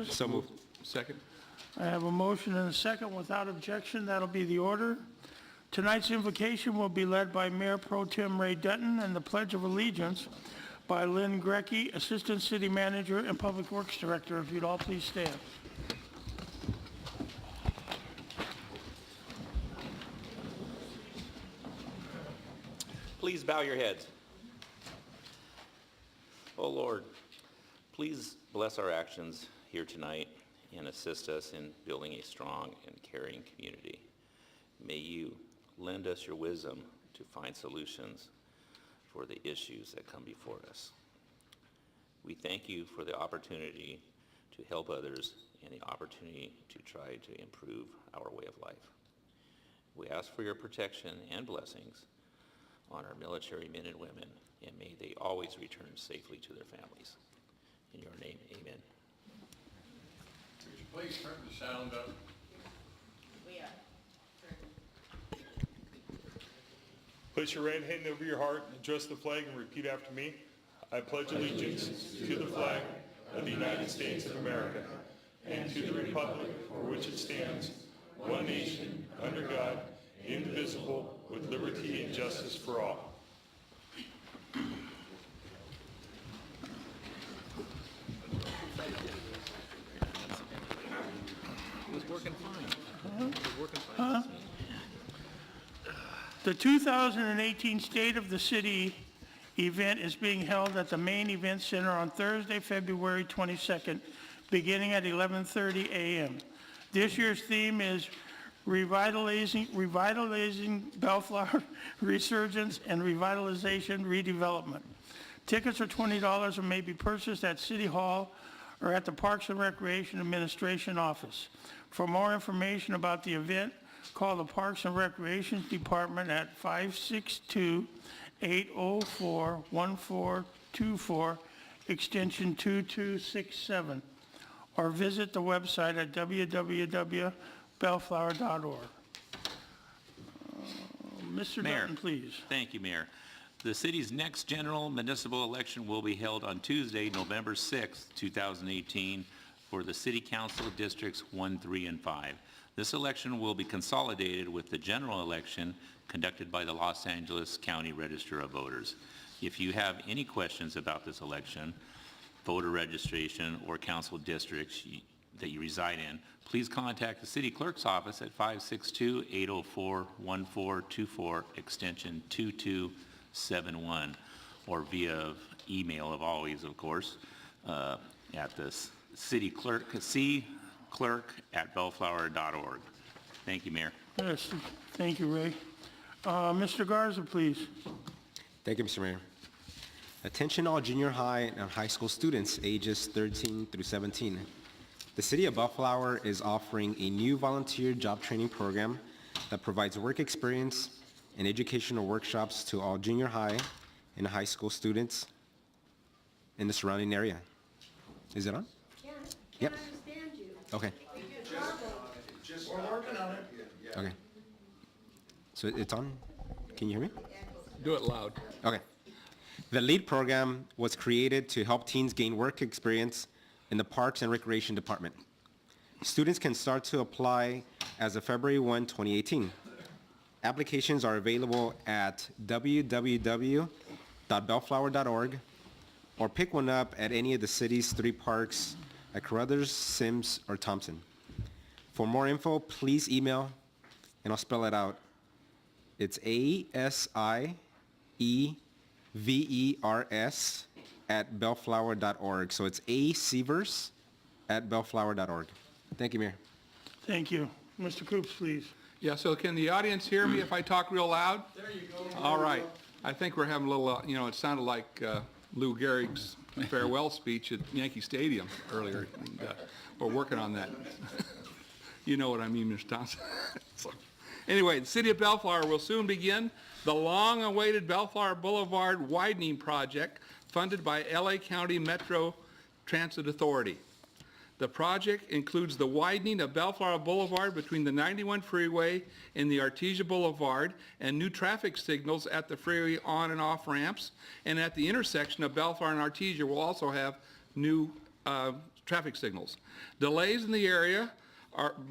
business? So moved. Second. I have a motion and a second. Without objection, that'll be the order. Tonight's invocation will be led by Mayor Pro Tem Ray Dutton and the Pledge of Allegiance by Lynn Grecky, Assistant City Manager and Public Works Director. If you'd all please stand. Please bow your heads. Oh Lord, please bless our actions here tonight and assist us in building a strong and caring community. May you lend us your wisdom to find solutions for the issues that come before us. We thank you for the opportunity to help others and the opportunity to try to improve our way of life. We ask for your protection and blessings on our military men and women, and may they always return safely to their families. In your name, amen. Would you please turn the sound up? We are. Place your right hand over your heart, address the flag, and repeat after me. I pledge allegiance to the flag of the United States of America and to the republic for which it stands, one nation, under God, indivisible, with liberty and justice for all. It was working fine. It was working fine. The 2018 State of the City event is being held at the Main Event Center on Thursday, February 22nd, beginning at 11:30 a.m. This year's theme is Revitalizing Bellflower Resurgence and Revitalization Redevelopment. Tickets are $20 and may be purchased at City Hall or at the Parks and Recreation Administration office. For more information about the event, call the Parks and Recreation Department at 562-804-1424, extension 2267, or visit the website at www.bellflower.org. Mr. Mayor. Dutton, please. Thank you, Mayor. The city's next general municipal election will be held on Tuesday, November 6th, 2018, for the City Council Districts 1, 3, and 5. This election will be consolidated with the general election conducted by the Los Angeles County Register of Voters. If you have any questions about this election, voter registration, or council districts that you reside in, please contact the city clerk's office at 562-804-1424, extension 2271, or via email, of always, of course, at the city clerk, clerk@bellflower.org. Thank you, Mayor. Yes, thank you, Ray. Mr. Garza, please. Thank you, Mr. Mayor. Attention all junior high and high school students ages 13 through 17. The City of Bellflower is offering a new volunteer job training program that provides work experience and educational workshops to all junior high and high school students in the surrounding area. Is it on? Can't Yep. understand you. Okay. We're working on it. Okay. So it's on? Can you hear me? Do it loud. Okay. The LEAD program was created to help teens gain work experience in the Parks and Recreation Department. Students can start to apply as of February 1, 2018. Applications are available at www.bellflower.org or pick one up at any of the city's 3 parks at Carruthers, Sims, or Thompson. For more info, please email, and I'll spell it out. It's ASIEVERS at bellflower.org. So it's ASIEVERS@bellflower.org. Thank you, Mayor. Thank you. Mr. Coops, please. Yeah, so can the audience hear me if I talk real loud? There you go. All right. I think we're having a little, it sounded like Lou Gehrig's farewell speech at Yankee Stadium earlier. And, we're working on that. You know what I mean, Mr. Thompson. So, anyway, the City of Bellflower will soon begin the long-awaited Bellflower Boulevard widening project funded by LA County Metro Transit Authority. The project includes the widening of Bellflower Boulevard between the 91 freeway and the Artesia Boulevard, and new traffic signals at the freeway on and off ramps. And at the intersection of Bellflower and Artesia, we'll also have new traffic signals. Delays in the area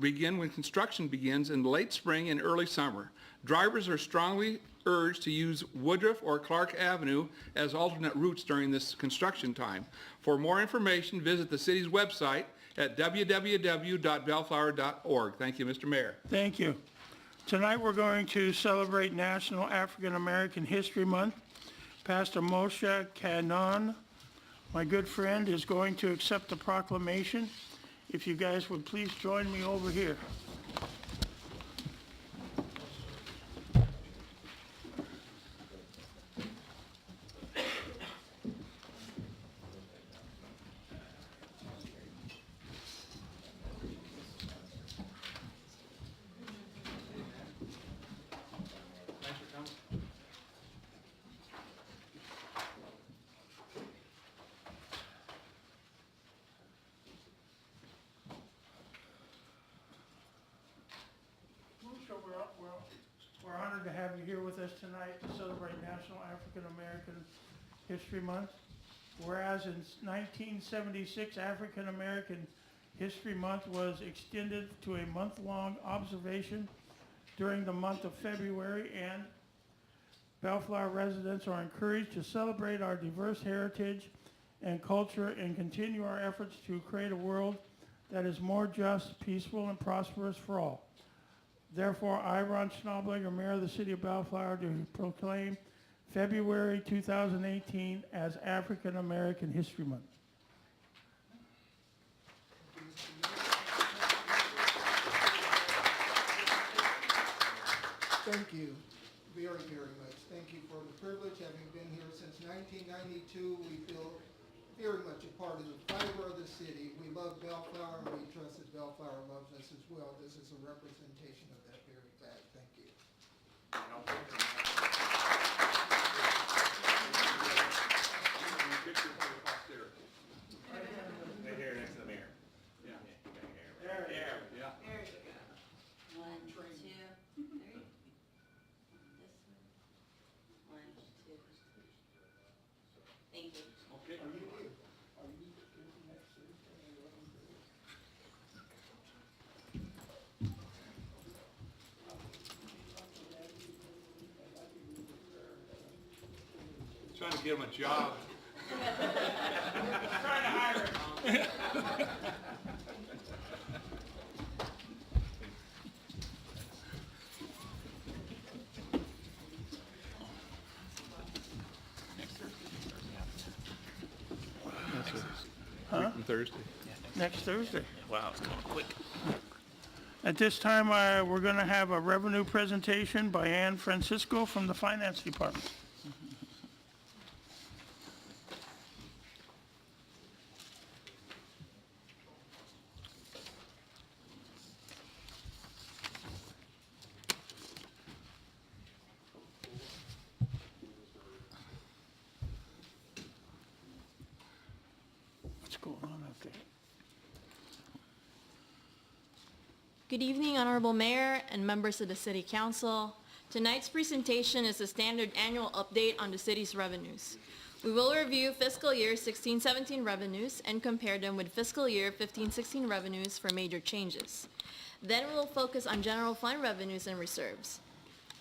begin when construction begins in late spring and early summer. Drivers are strongly urged to use Woodruff or Clark Avenue as alternate routes during this construction time. For more information, visit the city's website at www.bellflower.org. Thank you, Mr. Mayor. Thank you. Tonight, we're going to celebrate National African American History Month. Pastor Moshe Kanon, my good friend, is going to accept the proclamation. If you guys would please join me over here. We're honored to have you here with us tonight to celebrate National African American History Month. Whereas in 1976, African American History Month was extended to a month-long observation during the month of February, and Bellflower residents are encouraged to celebrate our diverse heritage and culture and continue our efforts to create a world that is more just, peaceful, and prosperous for all. Therefore, I, Ron Schnabeliger, Mayor of the City of Bellflower, do proclaim February 2018 as African American History Month. Thank you very, very much. Thank you for the privilege, having been here since 1992. We feel very much a part of the fiber of the city. We love Bellflower, and we trust that Bellflower loves us as well. This is a representation of that very fact. Thank you. Right here next to the mayor. Yeah. There it is. Yeah. There you go. 1, 2, 3. This one. 1, 2. Thank you. Okay. Trying to get him a job. Trying to hire him. On Thursday. Next Thursday. Wow, it's going quick. At this time, we're going to have a revenue presentation by Ann Francisco from the Finance Department. What's going on up there? Good evening, Honorable Mayor and members of the City Council. Tonight's presentation is a standard annual update on the city's revenues. We will review fiscal year 16-17 revenues and compare them with fiscal year 15-16 revenues for major changes. Then we will focus on general fund revenues and reserves.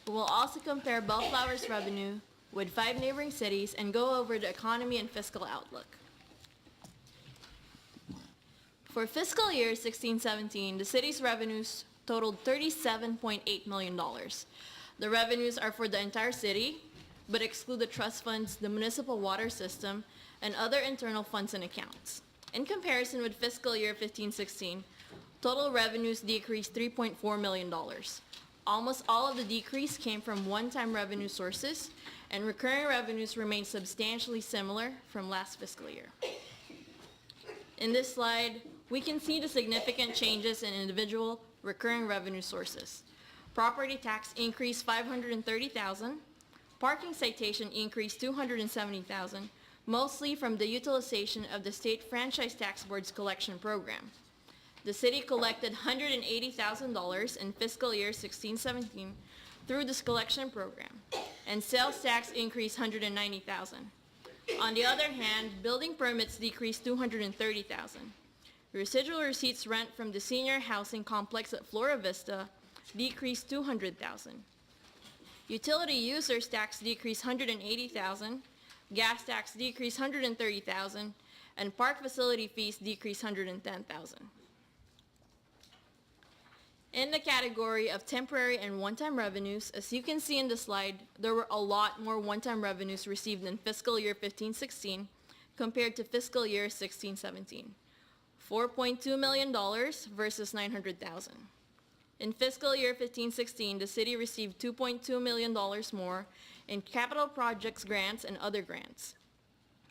We will also compare Bellflower's revenue with 5 neighboring cities and go over the economy and fiscal outlook. For fiscal year 16-17, the city's revenues totaled $37.8 million. The revenues are for the entire city, but exclude the trust funds, the municipal water system, and other internal funds and accounts. In comparison with fiscal year 15-16, total revenues decreased $3.4 million. Almost all of the decrease came from one-time revenue sources, and recurring revenues remained substantially similar from last fiscal year. In this slide, we can see the significant changes in individual recurring revenue sources. Property tax increased $530,000. Parking citation increased $270,000, mostly from the utilization of the State Franchise Tax Board's collection program. The city collected $180,000 in fiscal year 16-17 through this collection program, and sales tax increased $190,000. On the other hand, building permits decreased $230,000. Residual receipts rent from the senior housing complex at Flora Vista decreased $200,000. Utility users tax decreased $180,000, gas tax decreased $130,000, and park facility fees decreased $110,000. In the category of temporary and one-time revenues, as you can see in the slide, there were a lot more one-time revenues received in fiscal year 15-16 compared to fiscal year 16-17. $4.2 million versus $900,000. In fiscal year 15-16, the city received $2.2 million more in capital projects grants and other grants.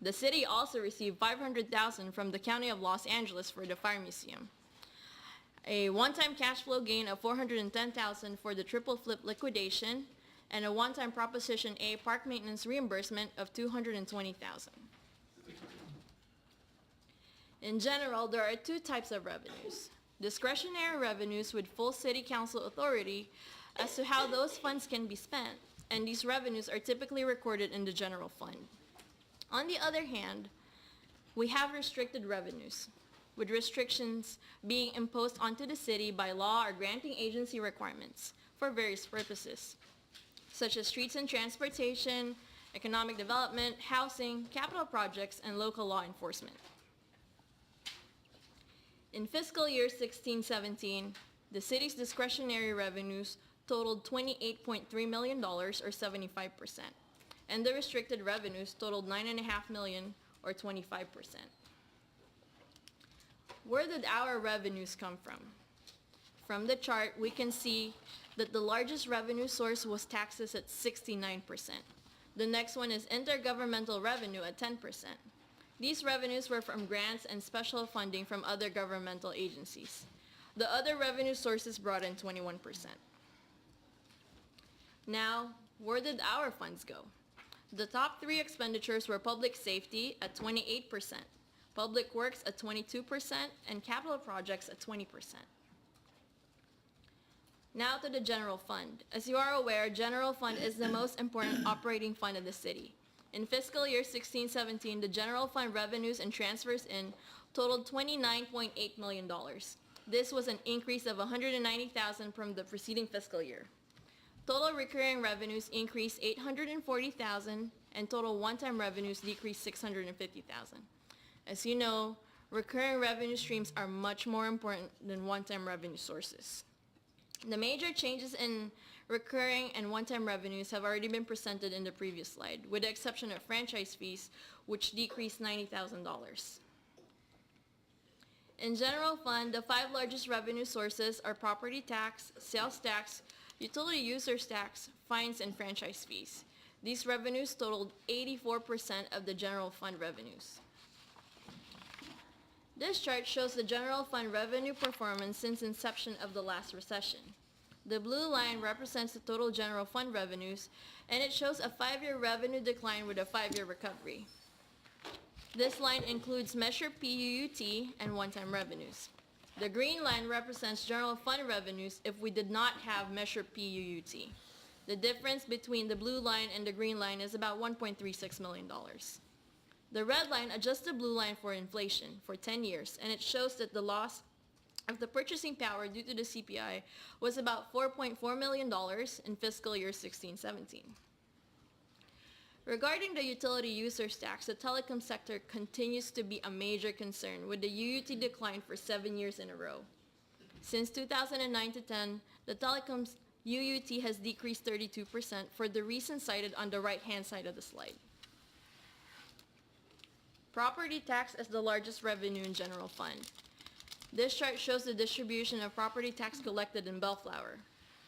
The city also received $500,000 from the County of Los Angeles for the Fire Museum, a one-time cash flow gain of $410,000 for the triple flip liquidation, and a one-time Proposition A park maintenance reimbursement of $220,000. In general, there are two types of revenues. Discretionary revenues with full city council authority as to how those funds can be spent, and these revenues are typically recorded in the general fund. On the other hand, we have restricted revenues, with restrictions being imposed onto the city by law or granting agency requirements for various purposes, such as streets and transportation, economic development, housing, capital projects, and local law enforcement. In fiscal year 16-17, the city's discretionary revenues totaled $28.3 million, or 75%, and the restricted revenues totaled $9.5 million, or 25%. Where did our revenues come from? From the chart, we can see that the largest revenue source was taxes at 69%. The next one is intergovernmental revenue at 10%. These revenues were from grants and special funding from other governmental agencies. The other revenue sources brought in 21%. Now, where did our funds go? The top three expenditures were public safety at 28%, public works at 22%, and capital projects at 20%. Now to the general fund. As you are aware, general fund is the most important operating fund of the city. In fiscal year 16-17, the general fund revenues and transfers in totaled $29.8 million. This was an increase of $190,000 from the preceding fiscal year. Total recurring revenues increased $840,000, and total one-time revenues decreased $650,000. As you know, recurring revenue streams are much more important than one-time revenue sources. The major changes in recurring and one-time revenues have already been presented in the previous slide, with the exception of franchise fees, which decreased $90,000. In general fund, the five largest revenue sources are property tax, sales tax, utility users tax, fines, and franchise fees. These revenues totaled 84% of the general fund revenues. This chart shows the general fund revenue performance since inception of the last recession. The blue line represents the total general fund revenues, and it shows a 5-year revenue decline with a 5-year recovery. This line includes Measure PUUT and one-time revenues. The green line represents general fund revenues if we did not have Measure PUUT. The difference between the blue line and the green line is about $1.36 million. The red line adjusts the blue line for inflation for 10 years, and it shows that the loss of the purchasing power due to the CPI was about $4.4 million in fiscal year 16-17. Regarding the utility users tax, the telecom sector continues to be a major concern, with the UUT decline for 7 years in a row. Since 2009-10, the telecom's UUT has decreased 32% for the reasons cited on the right-hand side of the slide. Property tax is the largest revenue in general fund. This chart shows the distribution of property tax collected in Bellflower.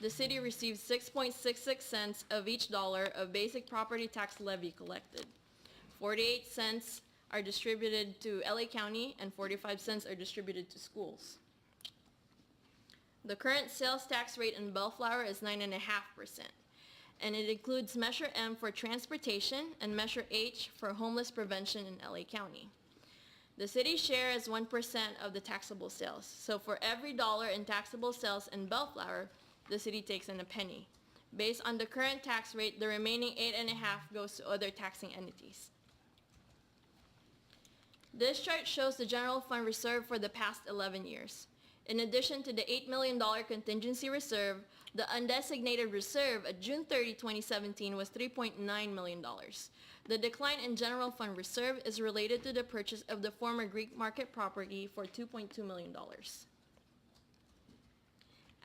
The city receives 6.66 cents of each dollar of basic property tax levy collected. 48 cents are distributed to LA County and 45 cents are distributed to schools. The current sales tax rate in Bellflower is 9.5%, and it includes Measure M for transportation and Measure H for homeless prevention in LA County. The city's share is 1% of the taxable sales. So for every dollar in taxable sales in Bellflower, the city takes in a penny. Based on the current tax rate, the remaining 8.5 goes to other taxing entities. This chart shows the general fund reserve for the past 11 years. In addition to the $8 million contingency reserve, the undesignated reserve at June 30, 2017 was $3.9 million. The decline in general fund reserve is related to the purchase of the former Greek Market property for $2.2 million.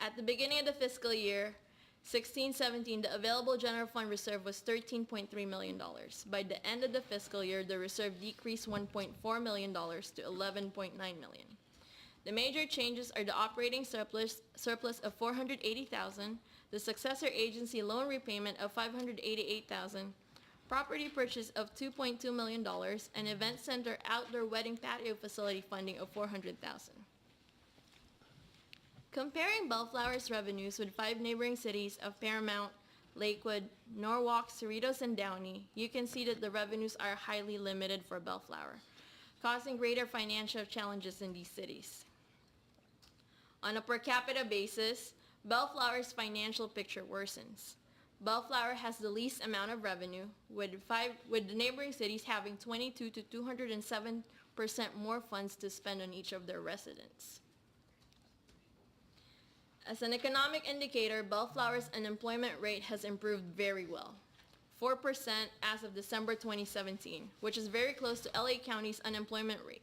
At the beginning of the fiscal year 16-17, the available general fund reserve was $13.3 million. By the end of the fiscal year, the reserve decreased $1.4 million to $11.9 million. The major changes are the operating surplus of $480,000, the successor agency loan repayment of $588,000, property purchase of $2.2 million, and event center outdoor wedding patio facility funding of $400,000. Comparing Bellflower's revenues with 5 neighboring cities of Paramount, Lakewood, Norwalk, Cerritos, and Downey, you can see that the revenues are highly limited for Bellflower, causing greater financial challenges in these cities. On a per capita basis, Bellflower's financial picture worsens. Bellflower has the least amount of revenue, with the neighboring cities having 22 to 207% more funds to spend on each of their residents. As an economic indicator, Bellflower's unemployment rate has improved very well, 4% as of December 2017, which is very close to LA County's unemployment rate.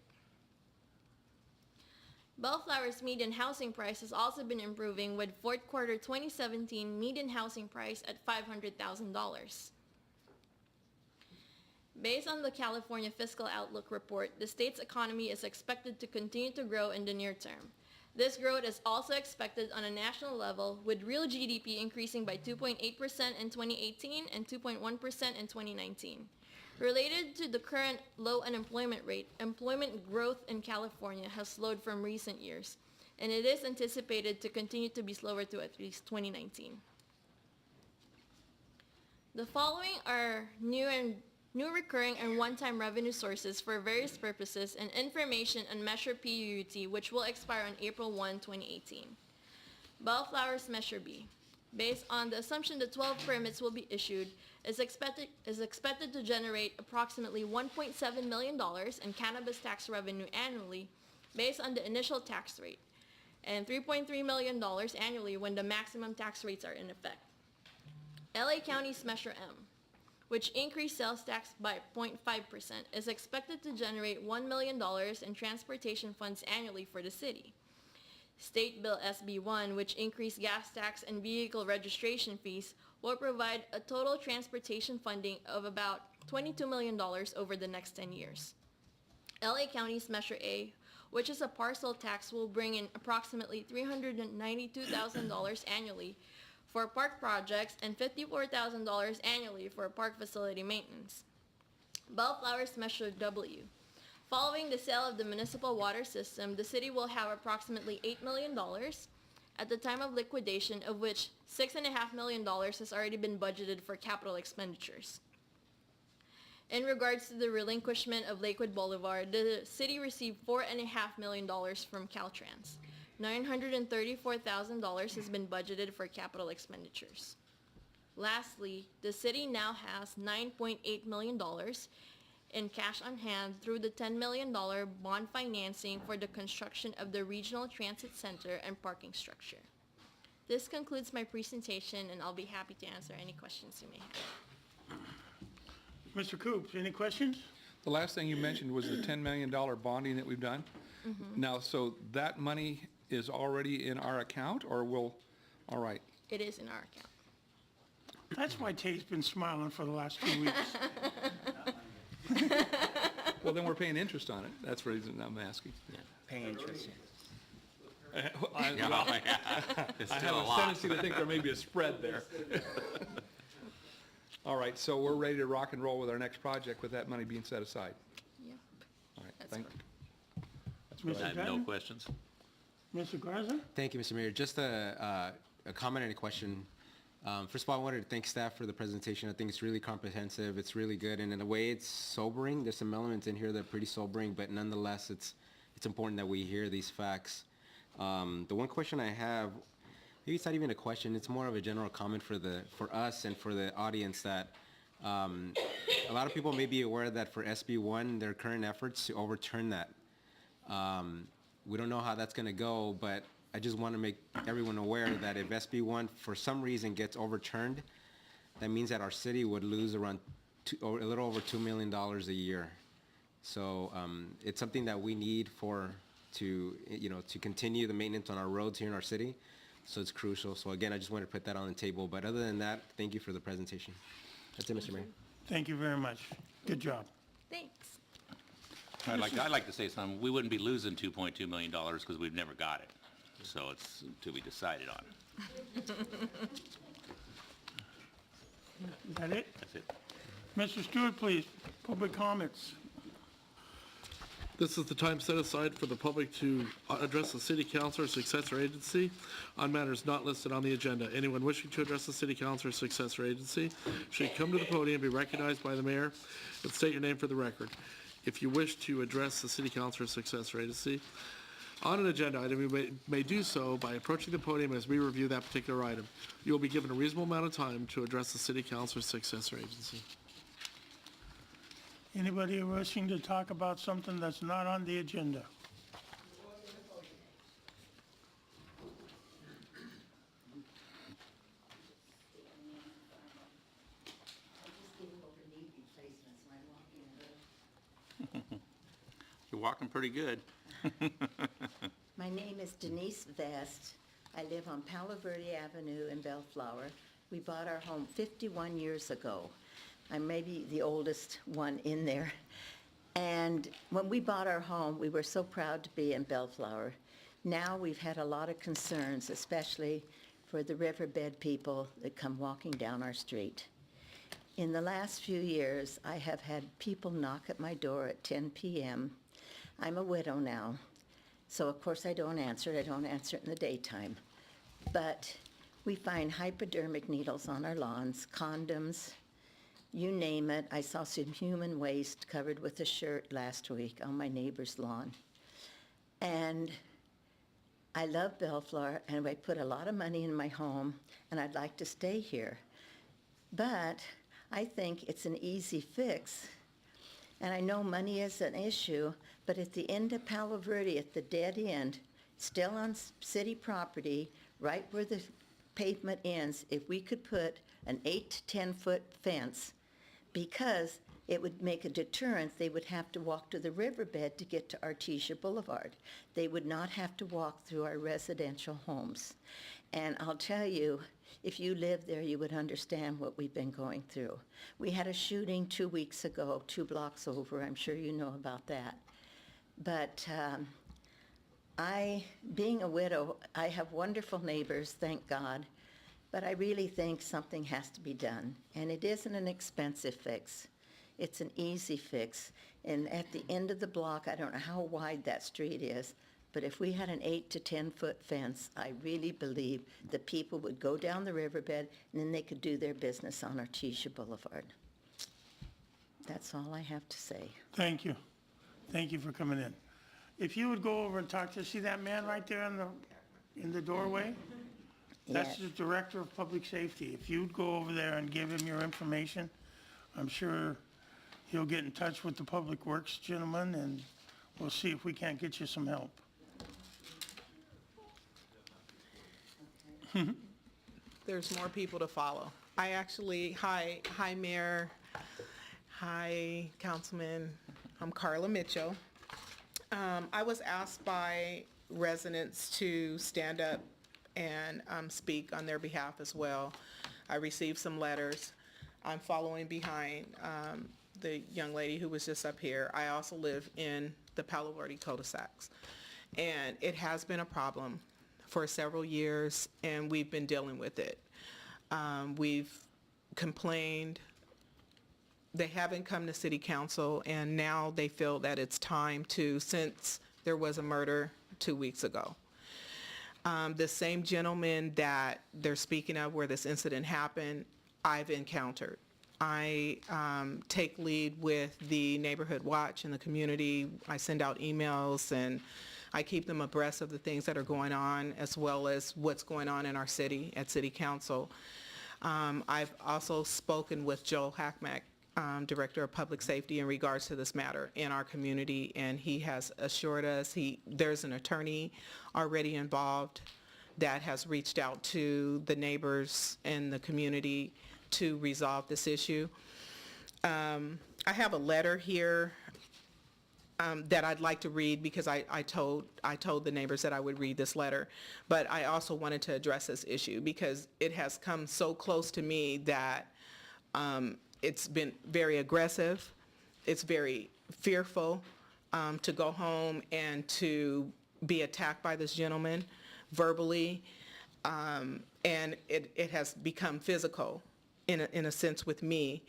Bellflower's median housing price has also been improving, with fourth quarter 2017 median housing price at $500,000. Based on the California Fiscal Outlook report, the state's economy is expected to continue to grow in the near term. This growth is also expected on a national level, with real GDP increasing by 2.8% in 2018 and 2.1% in 2019. Related to the current low unemployment rate, employment growth in California has slowed from recent years, and it is anticipated to continue to be slower to at least 2019. The following are new recurring and one-time revenue sources for various purposes and information on Measure PUUT, which will expire on April 1, 2018. Bellflower's Measure B. Based on the assumption that 12 permits will be issued, is expected to generate approximately $1.7 million in cannabis tax revenue annually based on the initial tax rate, and $3.3 million annually when the maximum tax rates are in effect. LA County's Measure M, which increased sales tax by 0.5%, is expected to generate $1 million in transportation funds annually for the city. State Bill SB 1, which increased gas tax and vehicle registration fees, will provide a total transportation funding of about $22 million over the next 10 years. LA County's Measure A, which is a parcel tax, will bring in approximately $392,000 annually for park projects and $54,000 annually for park facility maintenance. Bellflower's Measure W. Following the sale of the municipal water system, the city will have approximately $8 million at the time of liquidation, of which $6.5 million has already been budgeted for capital expenditures. In regards to the relinquishment of Lakewood Boulevard, the city received $4.5 million from Caltrans. $934,000 has been budgeted for capital expenditures. Lastly, the city now has $9.8 million in cash on hand through the $10 million bond financing for the construction of the Regional Transit Center and parking structure. This concludes my presentation, and I'll be happy to answer any questions you may have. Mr. Coops, any questions? The last thing you mentioned was the $10 million bonding that we've done. Now, so that money is already in our account, or will, all right. It is in our account. That's why Tate's been smiling for the last 2 weeks. Well, then we're paying interest on it. That's the reason I'm asking. Paying interest. I have a tendency to think there may be a spread there. All right, so we're ready to rock and roll with our next project with that money being set aside. Yep. All right, That's thank correct. you. Mr. I have no Gardner? questions. Mr. Garza? Thank you, Mr. Mayor. Just a comment and a question. First of all, I wanted to thank staff for the presentation. I think it's really comprehensive. It's really good, and in a way, it's sobering. There's some elements in here that are pretty sobering, but nonetheless, it's important that we hear these facts. The one question I have, maybe it's not even a question. It's more of a general comment for us and for the audience that A lot of people may be aware that for SB1, their current efforts to overturn that. We don't know how that's going to go, but I just want to make everyone aware that if SB1 for some reason gets overturned, that means that our city would lose around a little over $2 million a year. So it's something that we need to continue the maintenance on our roads here in our city. So it's crucial. So again, I just wanted to put that on the table. But other than that, thank you for the presentation. That's it, Mr. Mayor. Thank you very much. Good job. Thanks. I'd like to say something. We wouldn't be losing $2.2 million because we've never got it. So it's to be decided on. Is that it? That's it. Mr. Stewart, please, public comments. This is the time set aside for the public to address the city council or successor agency on matters not listed on the agenda. Anyone wishing to address the city council or successor agency should come to the podium, be recognized by the mayor, and state your name for the record. If you wish to address the city council or successor agency on an agenda item, you may do so by approaching the podium as we review that particular item. You will be given a reasonable amount of time to address the city council or successor agency. Anybody wishing to talk about something that's not on the agenda? You're walking pretty good. My name is Denise Vest. I live on Palo Verde Avenue in Bellflower. We bought our home 51 years ago. I'm maybe the oldest one in there. And when we bought our home, we were so proud to be in Bellflower. Now we've had a lot of concerns, especially for the riverbed people that come walking down our street. In the last few years, I have had people knock at my door at 10 p.m. I'm a widow now, so of course I don't answer it. I don't answer it in the daytime. But we find hypodermic needles on our lawns, condoms, you name it. I saw some human waste covered with a shirt last week on my neighbor's lawn. And I love Bellflower, and I put a lot of money in my home, and I'd like to stay here. But I think it's an easy fix. And I know money is an issue, but at the end of Palo Verde, at the dead end, still on city property, right where the pavement ends, if we could put an 8 to 10 foot fence, because it would make a deterrent. They would have to walk to the riverbed to get to Artesia Boulevard. They would not have to walk through our residential homes. And I'll tell you, if you live there, you would understand what we've been going through. We had a shooting 2 weeks ago, 2 blocks over. I'm sure you know about that. But being a widow, I have wonderful neighbors, thank God. But I really think something has to be done. And it isn't an expensive fix. It's an easy fix. And at the end of the block, I don't know how wide that street is, but if we had an 8 to 10 foot fence, I really believe the people would go down the riverbed and then they could do their business on Artesia Boulevard. That's all I have to say. Thank you. Thank you for coming in. If you would go over and talk to, see that man right there in the doorway? That's the Director of Public Safety. If you'd go over there and give him your information, I'm sure he'll get in touch with the Public Works gentleman, and we'll see if we can't get you some help. There's more people to follow. Hi Mayor, hi Councilman, I'm Carla Mitchell. I was asked by residents to stand up and speak on their behalf as well. I received some letters. I'm following behind the young lady who was just up here. I also live in the Palo Verde cul-de-sacs. And it has been a problem for several years, and we've been dealing with it. We've complained. They haven't come to city council, and now they feel that it's time to, since there was a murder 2 weeks ago. The same gentleman that they're speaking of where this incident happened, I've encountered. I take lead with the Neighborhood Watch in the community. I send out emails and I keep them abreast of the things that are going on, as well as what's going on in our city at City Council. I've also spoken with Joel Hackmack, Director of Public Safety, in regards to this matter in our community, and he has assured us there's an attorney already involved that has reached out to the neighbors and the community to resolve this issue. I have a letter here that I'd like to read because I told the neighbors that I would read this letter, but I also wanted to address this issue because it has come so close to me that it's been very aggressive. It's very fearful to go home and to be attacked by this gentleman verbally, and it has become physical in a sense with me.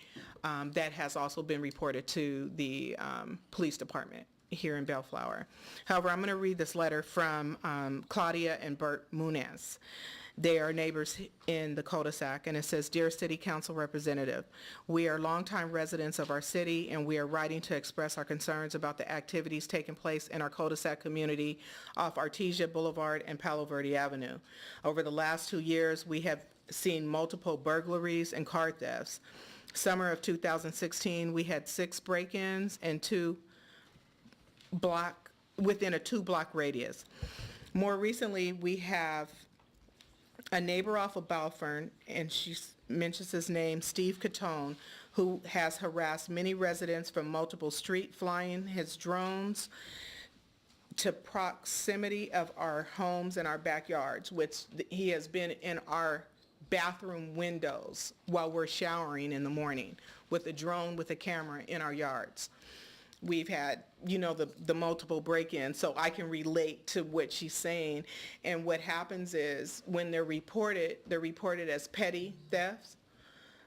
That has also been reported to the police department here in Bellflower. However, I'm going to read this letter from Claudia and Bert Munez. They are neighbors in the cul-de-sac, and it says, "Dear City Council Representative, we are longtime residents of our city, and we are writing to express our concerns about the activities taking place in our cul-de-sac community off Artesia Boulevard and Palo Verde Avenue. Over the last 2 years, we have seen multiple burglaries and car thefts. Summer of 2016, we had 6 break-ins and within a 2-block radius. More recently, we have a neighbor off of Balfern, and she mentions his name, Steve Catone, who has harassed many residents from multiple streets, flying his drones to proximity of our homes and our backyards, which he has been in our bathroom windows while we're showering in the morning with a drone with a camera in our yards. We've had, the multiple break-ins, so I can relate to what she's saying. And what happens is when they're reported as petty thefts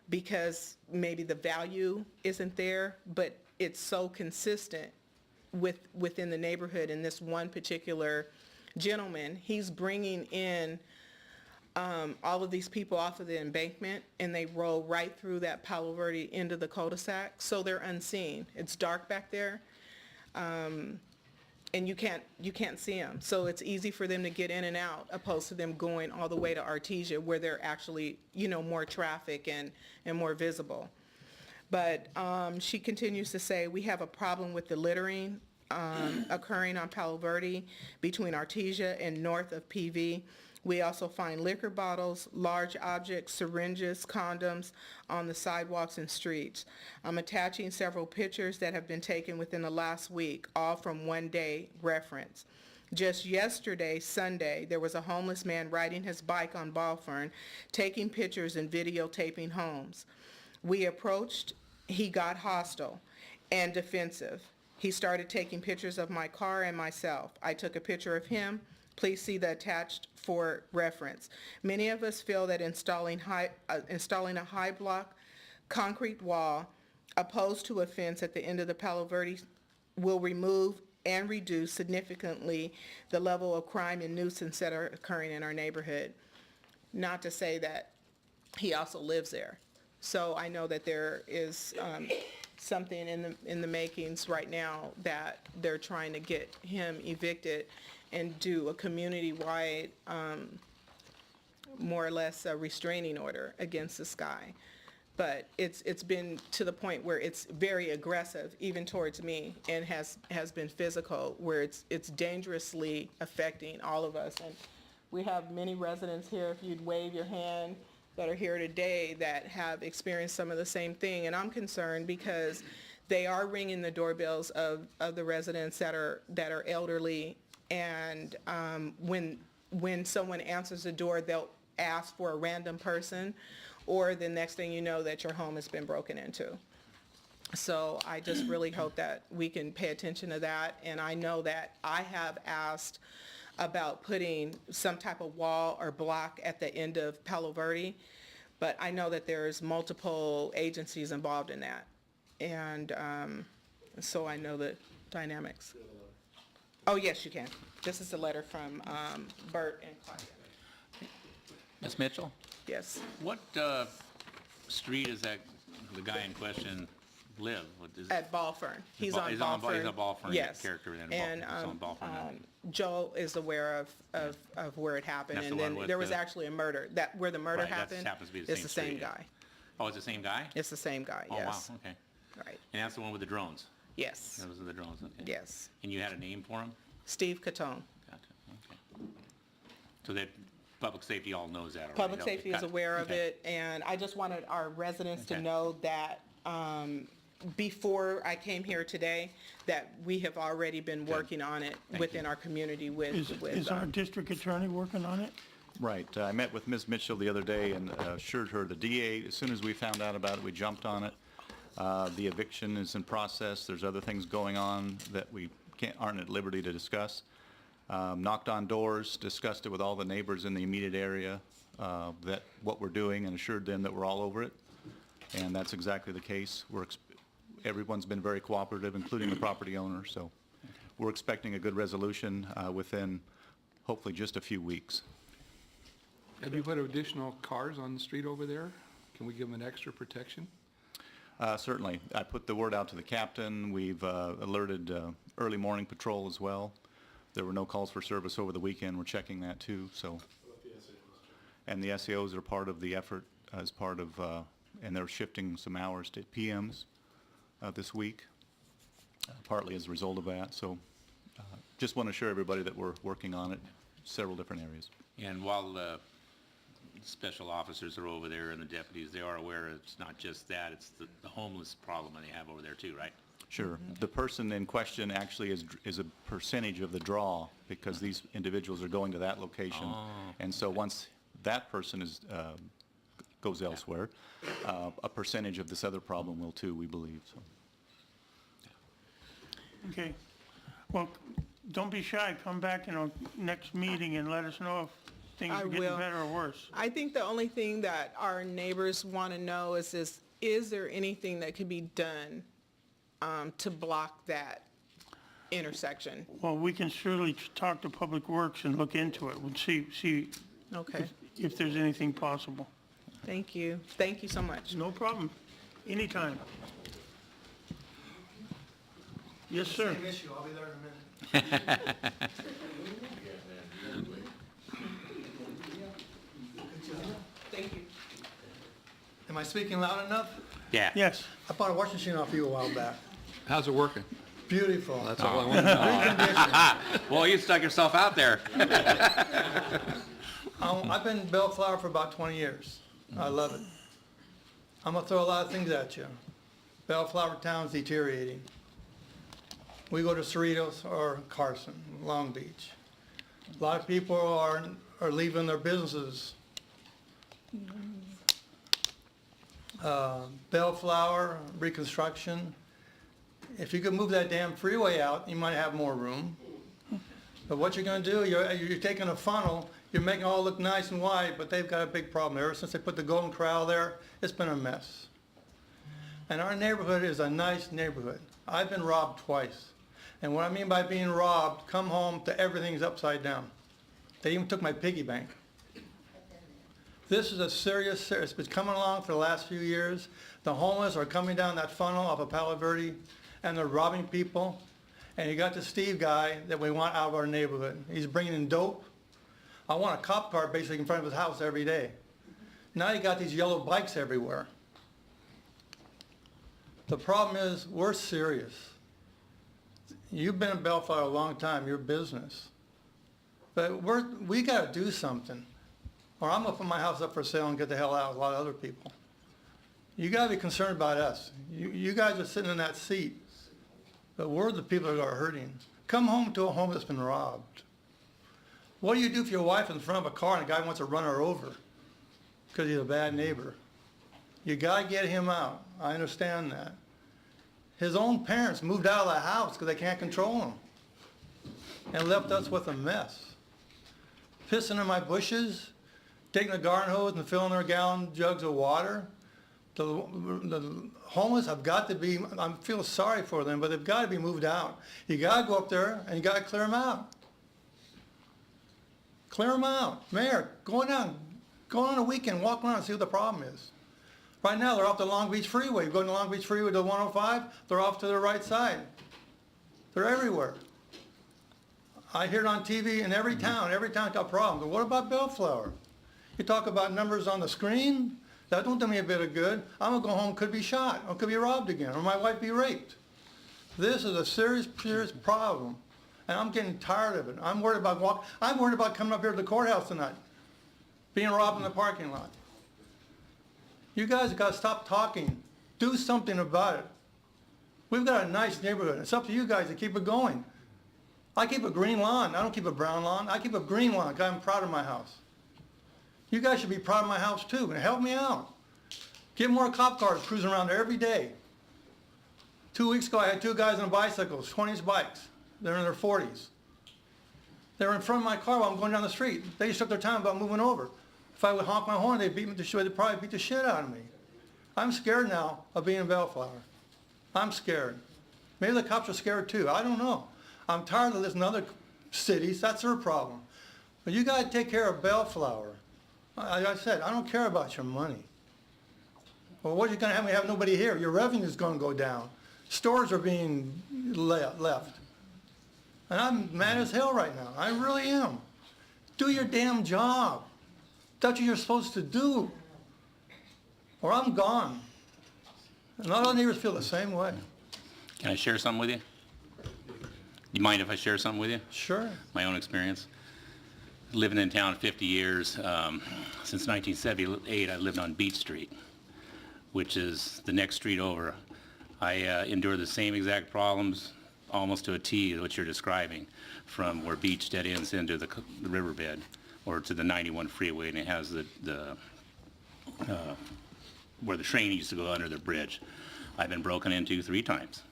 because maybe the value isn't there, but it's so consistent within the neighborhood. And this one particular gentleman, he's bringing in all of these people off of the embankment, and they roll right through that Palo Verde into the cul-de-sac, so they're unseen. It's dark back there, and you can't see them. So it's easy for them to get in and out, opposed to them going all the way to Artesia, where they're actually, more traffic and more visible. But she continues to say, we have a problem with the littering occurring on Palo Verde between Artesia and north of PV. We also find liquor bottles, large objects, syringes, condoms on the sidewalks and streets. I'm attaching several pictures that have been taken within the last week, all from one day reference. Just yesterday, Sunday, there was a homeless man riding his bike on Balfern, taking pictures and videotaping homes. We approached, he got hostile and defensive. He started taking pictures of my car and myself. I took a picture of him. Please see the attached for reference. Many of us feel that installing a high block concrete wall opposed to a fence at the end of the Palo Verde will remove and reduce significantly the level of crime and nuisance that are occurring in our neighborhood. Not to say that he also lives there. So I know that there is something in the makings right now that they're trying to get him evicted and do a community-wide, more or less a restraining order against this guy. But it's been to the point where it's very aggressive, even towards me, and has been physical, where it's dangerously affecting all of us. And we have many residents here, if you'd wave your hand, that are here today that have experienced some of the same thing. And I'm concerned because they are ringing the doorbells of the residents that are elderly. And when someone answers the door, they'll ask for a random person, or the next thing you know that your home has been broken into. So I just really hope that we can pay attention to that. And I know that I have asked about putting some type of wall or block at the end of Palo Verde, but I know that there's multiple agencies involved in that. And so I know the dynamics. Oh, yes, you can. This is a letter from Bert and Claudia. Ms. Mitchell, Yes. what street is that, the guy in question live? What is- At Ballfern. He's Ball- on he's Ballfern. on Ball- he's on Ballfern, Yes. character then, And, he's on Ballfern then. Joe is aware of where it happened. That's And the one then with there was the- actually a murder, where the murder Right, that happened. happens to be the It's same the same street. guy. Oh, it's the same guy? It's the same guy, Oh, wow, yes. okay. Right, And that's the one with the drones? yes, Those are the drones, okay. yes. And you had a name for him? Steve Catone. Gotcha, okay. So that public safety all knows that already? Public Okay, safety is got it. aware of Okay. it, and I just wanted our residents to Okay. know that, before I came here today, that we have already been working on it within our community Is our district attorney working on it? Right. I met with Ms. Mitchell the other day and assured her the DA, as soon as we found out about it, we jumped on it. The eviction is in process. There's other things going on that we aren't at liberty to discuss. Knocked on doors, discussed it with all the neighbors in the immediate area, that what we're doing, and assured them that we're all over it. And that's exactly the case. Everyone's been very cooperative, including the property owner, so we're expecting a good resolution within hopefully just a few weeks. Have you put additional cars on the street over there? Can we give them an extra protection? Certainly. I put the word out to the captain. We've alerted early morning patrol as well. There were no calls for service over the weekend. We're checking that too, so. And the SAOs are part of the effort as part of, and they're shifting some hours to PMs this week, partly as a result of that. So just want to assure everybody that we're working on it, several different areas. And while the special officers are over there and the deputies, they are aware it's not just that, it's the homeless problem that they have over there too, right? Sure. The person in question actually is a percentage of the draw because these individuals are going to that location. Oh. And so once that person goes elsewhere, a percentage of this other problem will too, we believe. So. Okay. Well, don't be shy. Come back, next meeting and let us know if things I are getting will. better or worse. I think the only thing that our neighbors want to know is there anything that could be done to block that intersection? Well, we can surely talk to Public Works and look into it and see Okay, if there's anything possible. thank you. Thank you so much. No problem. Anytime. Yes, sir. Same issue, I'll be there in a minute. Thank you. Am I speaking loud enough? Yeah. Yes. I bought a washing machine off you a while back. How's it working? Beautiful. That's all I want to know. Well, you stuck yourself out there. I've been in Bellflower for about 20 years. I love it. I'm gonna throw a lot of things at you. Bellflower town's deteriorating. We go to Cerritos or Carson, Long Beach. A lot of people are leaving their businesses. Bellflower, reconstruction. If you could move that damn freeway out, you might have more room. But what you're gonna do, you're taking a funnel, you're making it all look nice and wide, but they've got a big problem. Ever since they put the Golden Corral there, it's been a mess. And our neighborhood is a nice neighborhood. I've been robbed twice. And what I mean by being robbed, come home to everything's upside down. They even took my piggy bank. This is a serious, it's been coming along for the last few years. The homeless are coming down that funnel off of Palo Verde, and they're robbing people. And you got the Steve guy that we want out of our neighborhood. He's bringing in dope. I want a cop car basically in front of his house every day. Now you got these yellow bikes everywhere. The problem is, we're serious. You've been in Bellflower a long time, your business. But we gotta do something. Or I'm gonna put my house up for sale and get the hell out with a lot of other people. You gotta be concerned about us. You guys are sitting in that seat. But we're the people that are hurting. Come home to a home that's been robbed. What do you do if your wife is in front of a car and a guy wants to run her over because he's a bad neighbor? You gotta get him out. I understand that. His own parents moved out of the house because they can't control him and left us with a mess. Pissing in my bushes, taking the garden hose and filling their gallon jugs of water. The homeless have got to be, I feel sorry for them, but they've got to be moved out. You got to go up there and you got to clear them out. Clear them out. Mayor, go on a weekend, walk around and see what the problem is. Right now, they're off the Long Beach Freeway. You go to Long Beach Freeway to 105, they're off to the right side. They're everywhere. I hear it on TV in every town's got problems. But what about Bellflower? You talk about numbers on the screen, that don't do me a bit of good. I'm gonna go home, could be shot, or could be robbed again, or my wife be raped. This is a serious, serious problem, and I'm getting tired of it. I'm worried about coming up here to the courthouse tonight, being robbed in the parking lot. You guys have got to stop talking. Do something about it. We've got a nice neighborhood. It's up to you guys to keep it going. I keep a green lawn. I don't keep a brown lawn. I keep a green lawn because I'm proud of my house. You guys should be proud of my house too, and help me out. Get more cop cars cruising around there every day. 2 weeks ago, I had 2 guys on bicycles, 20s bikes. They're in their 40s. They were in front of my car while I'm going down the street. They just took their time about moving over. If I would honk my horn, they'd probably beat the shit out of me. I'm scared now of being in Bellflower. I'm scared. Maybe the cops are scared too. I don't know. I'm tired of this in other cities. That's their problem. But you got to take care of Bellflower. Like I said, I don't care about your money. Well, what are you going to have when you have nobody here? Your revenue's going to go down. Stores are being left. And I'm mad as hell right now. I really am. Do your damn job. That's what you're supposed to do. Or I'm gone. And all the neighbors feel the same way. Can I share something with you? You mind if I share something with you? Sure. My own experience. Living in town 50 years, since 1978, I lived on Beach Street, which is the next street over. I endured the same exact problems, almost to a T, what you're describing, from where Beach dead ends into the riverbed, or to the 91 freeway, and it has where the train used to go under the bridge. I've been broken into 3 times.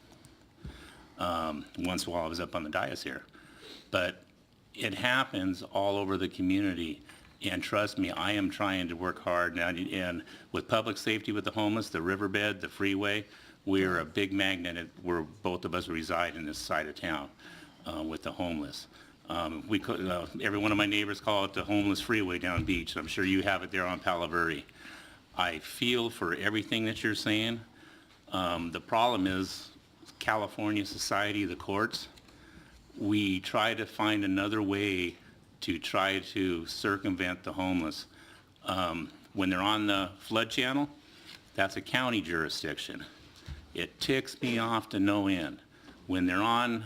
Once while I was up on the dais here. But it happens all over the community, and trust me, I am trying to work hard now, and with public safety with the homeless, the riverbed, the freeway, we're a big magnet where both of us reside in this side of town with the homeless. Every one of my neighbors call it the homeless freeway down Beach. I'm sure you have it there on Palo Verde. I feel for everything that you're saying. The problem is California society, the courts, we try to find another way to try to circumvent the homeless. When they're on the flood channel, that's a county jurisdiction. It ticks me off to no end. When they're on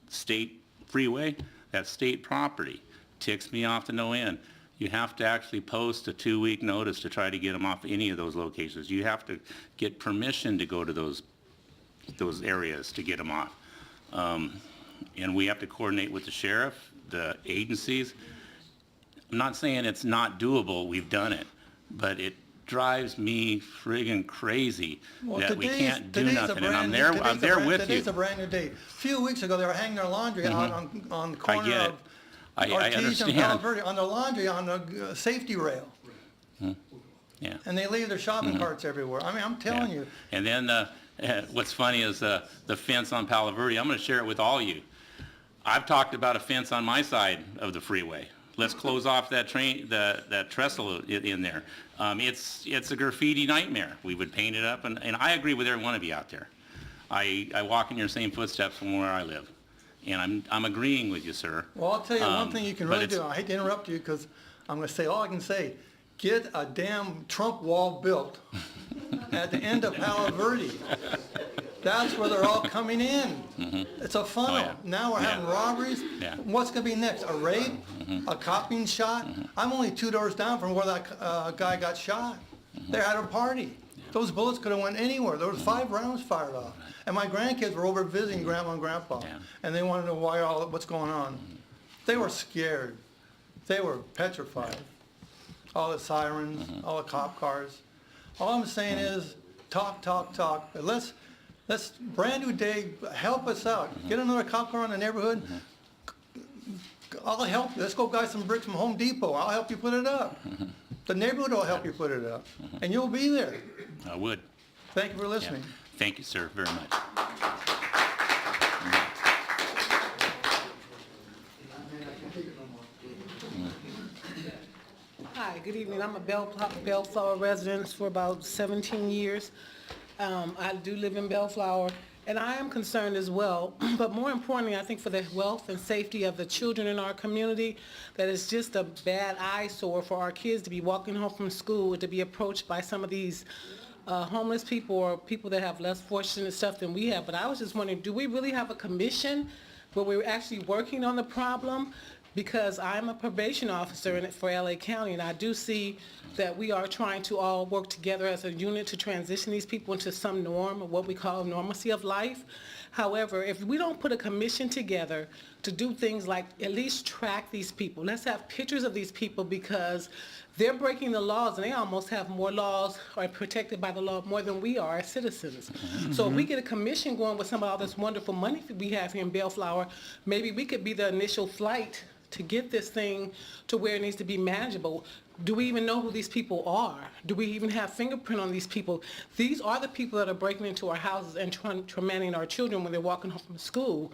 state freeway, that's state property. Ticks me off to no end. You have to actually post a 2-week notice to try to get them off any of those locations. You have to get permission to go to those areas to get them off. And we have to coordinate with the sheriff, the agencies. I'm not saying it's not doable, we've done it, but it drives me friggin' crazy that we can't do nothing. And I'm there with you. Today's a brand new day. A few weeks ago, they were hanging their laundry out on the corner of Ortiz and Palo Verde, on the laundry on the safety rail. Yeah. And they leave their shopping carts everywhere. I mean, I'm telling you. And then what's funny is the fence on Palo Verde. I'm going to share it with all you. I've talked about a fence on my side of the freeway. Let's close off that that trestle in there. It's a graffiti nightmare. We would paint it up, and I agree with every one of you out there. I walk in your same footsteps from where I live, and I'm agreeing with you, sir. Well, I'll tell you one thing you can really do. I hate to interrupt you because I'm going to say all I can say. Get a damn Trump wall built at the end of Palo Verde. That's where they're all coming in. It's a funnel. Oh, yeah. Now we're having robberies. Yeah. What's going to be next? A rape? A cop being shot? I'm only 2 doors down from where that guy got shot. They had a party. Those bullets could have went anywhere. There was 5 rounds fired off. And my grandkids were over visiting Grandma and Grandpa. And they wanted to know what's going on. They were scared. They were petrified. All the sirens, all the cop cars. All I'm saying is talk. But let's brand new day, help us out. Get another cop car in the neighborhood. I'll help you. Let's go buy some bricks from Home Depot. I'll help you put it up. The neighborhood will help you put it up. And you'll be there. I would. Thank you for listening. Yeah. Thank you, sir, very much. Hi, good evening. I'm a Bellflower resident for about 17 years. I do live in Bellflower, and I am concerned as well. But more importantly, I think for the wealth and safety of the children in our community, that it's just a bad eyesore for our kids to be walking home from school, to be approached by some of these homeless people or people that have less fortunate stuff than we have. But I was just wondering, do we really have a commission where we're actually working on the problem? Because I'm a probation officer for LA County, and I do see that we are trying to all work together as a unit to transition these people into some norm, or what we call normalcy of life. However, if we don't put a commission together to do things like at least track these people, let's have pictures of these people, because they're breaking the laws, and they almost have more laws or are protected by the law more than we are as citizens. So if we get a commission going with some of all this wonderful money that we have here in Bellflower, maybe we could be the initial flight to get this thing to where it needs to be manageable. Do we even know who these people are? Do we even have fingerprint on these people? These are the people that are breaking into our houses and tormenting our children when they're walking home from school.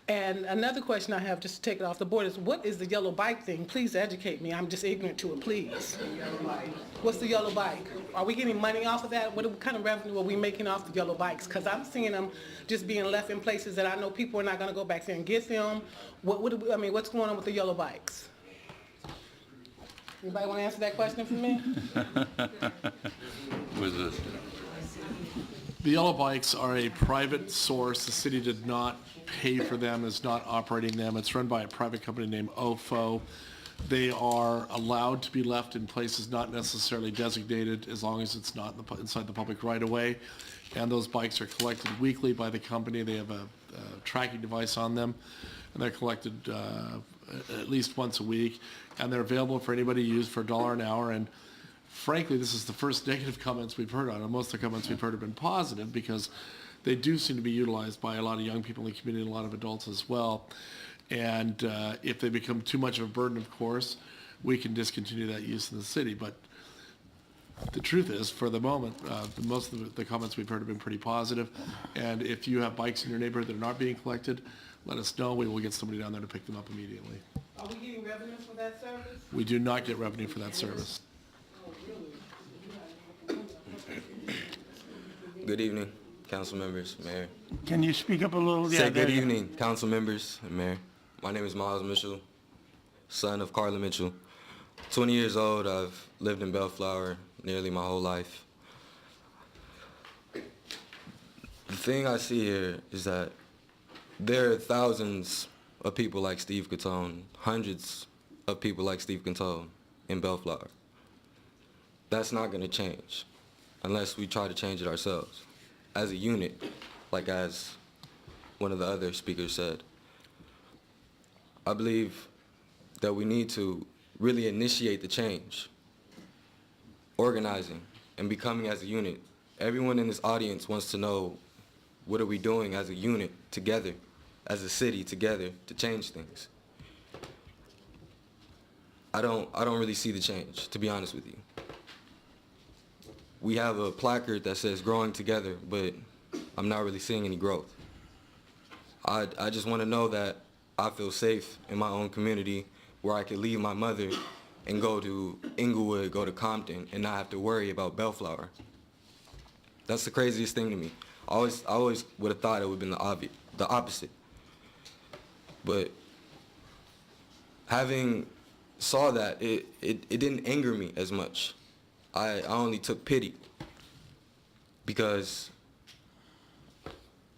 And another question I have, just to take it off the board, is what is the yellow bike thing? Please educate me. I'm just ignorant to it, please. What's the yellow bike? Are we getting money off of that? What kind of revenue are we making off the yellow bikes? Because I'm seeing them just being left in places that I know people are not going to go back there and get them. What's going on with the yellow bikes? Anybody want to answer that question for me? Was this? The yellow bikes are a private source. The city did not pay for them, is not operating them. It's run by a private company named OFO. They are allowed to be left in places not necessarily designated, as long as it's not inside the public right of way. And those bikes are collected weekly by the company. They have a tracking device on them, and they're collected at least once a week. And they're available for anybody to use for $1 an hour. And frankly, this is the first negative comments we've heard on it. Most of the comments we've heard have been positive, because they do seem to be utilized by a lot of young people in the community and a lot of adults as well. And if they become too much of a burden, of course, we can discontinue that use in the city. But the truth is, for the moment, most of the comments we've heard have been pretty positive. And if you have bikes in your neighborhood that are not being collected, let us know. We will get somebody down there to pick them up immediately. Are we getting revenue for that service? We do not get revenue for that service. Good evening, council members, mayor. Can you speak up a little? Say good evening, council members and mayor. My name is Miles Mitchell, son of Carla Mitchell. 20 years old, I've lived in Bellflower nearly my whole life. The thing I see here is that there are thousands of people like Steve Catone, hundreds of people like Steve Catone in Bellflower. That's not gonna change unless we try to change it ourselves as a unit, like as one of the other speakers said. I believe that we need to really initiate the change, organizing and becoming as a unit. Everyone in this audience wants to know, what are we doing as a unit together, as a city together to change things? I don't really see the change, to be honest with you. We have a placard that says growing together, but I'm not really seeing any growth. I just want to know that I feel safe in my own community, where I could leave my mother and go to Inglewood, go to Compton, and not have to worry about Bellflower. That's the craziest thing to me. I always would have thought it would have been the opposite. But having saw that, it didn't anger me as much. I only took pity, because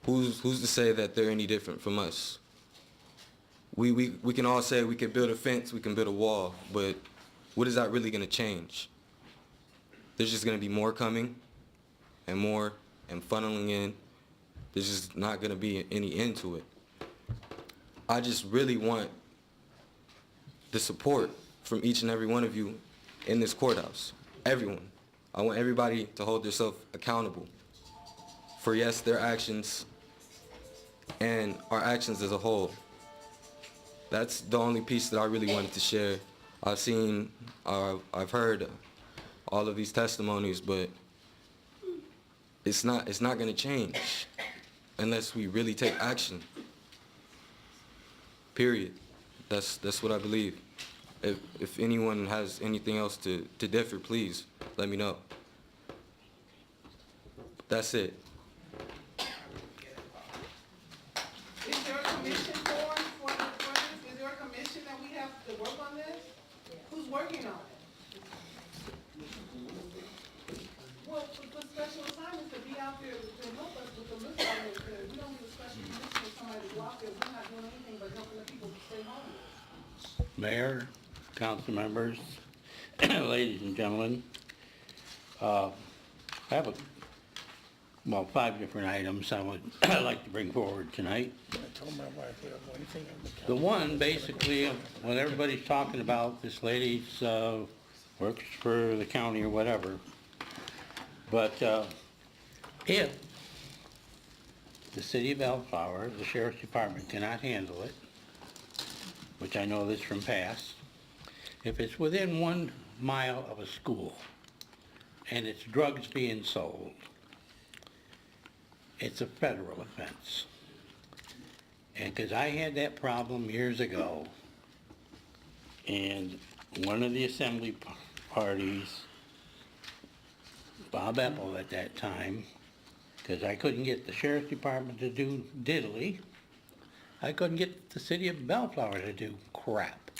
who's to say that they're any different from us? We can all say we can build a fence, we can build a wall, but what is that really going to change? There's just going to be more coming and more and funneling in. There's just not going to be any end to it. I just really want the support from each and every one of you in this courthouse. Everyone. I want everybody to hold themselves accountable for, yes, their actions and our actions as a whole. That's the only piece that I really wanted to share. I've heard all of these testimonies, but it's not going to change unless we really take action. Period. That's what I believe. if anyone has anything else to differ, please let me know. That's it. Is there a commission for this? Is there a commission that we have to work on this? Who's working on it? Well, the special assignments to be out there to help us with the list items, we don't need a special commission for somebody to go out there, we're not doing anything but helping the people stay home. Mayor, council members, ladies and gentlemen, I have well, 5 different items I would like to bring forward tonight. I told my wife we don't know anything on the The one, basically, what everybody's talking about, this lady's works for the county or whatever. But if the city of Bellflower, the sheriff's department cannot handle it, which I know this from past, if it's within 1 mile of a school and it's drugs being sold, it's a federal offense. And because I had that problem years ago, and one of the assembly parties, Bob Epple at that time, because I couldn't get the sheriff's department to do diddly, I couldn't get the city of Bellflower to do crap.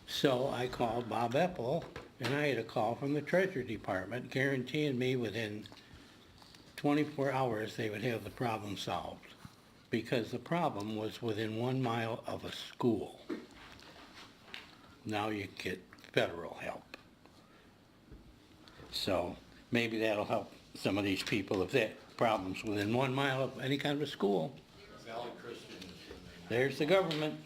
So I called Bob Epple, and I had a call from the Treasury Department guaranteeing me within 24 hours they would have the problem solved, because the problem was within 1 mile of a school. Now you get federal help. So maybe that'll help some of these people if that problem's within 1 mile of any kind of a school. Valley Christian is There's the government.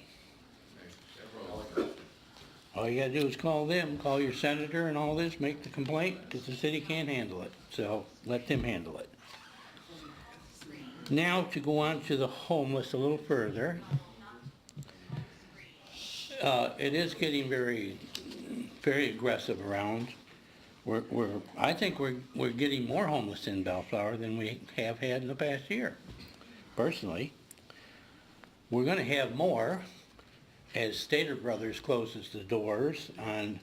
All you gotta do is call them, call your senator and all this, make the complaint, because the city can't handle it. So let them handle it. Now to go on to the homeless a little further. It is getting very, very aggressive around. I think we're getting more homeless in Bellflower than we have had in the past year, personally. We're gonna have more as Stater Brothers closes the doors on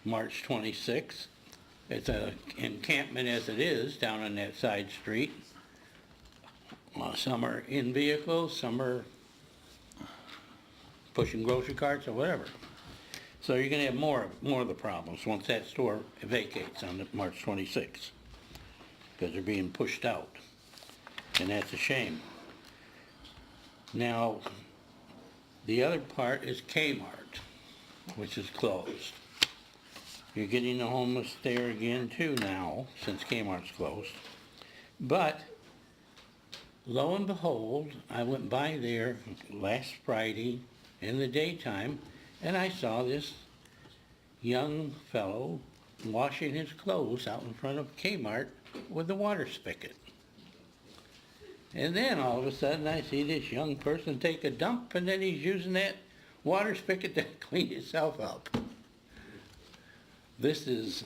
March 26th. It's an encampment as it is down on that side street. Some are in vehicles, some are pushing grocery carts or whatever. So you're gonna have more of the problems once that store vacates on March 26th, because they're being pushed out, and that's a shame. Now, the other part is Kmart, which is closed. You're getting the homeless there again too now, since Kmart's closed. But lo and behold, I went by there last Friday in the daytime, and I saw this young fellow washing his clothes out in front of Kmart with a water spigot. And then all of a sudden I see this young person take a dump, and then he's using that water spigot to clean himself up. This is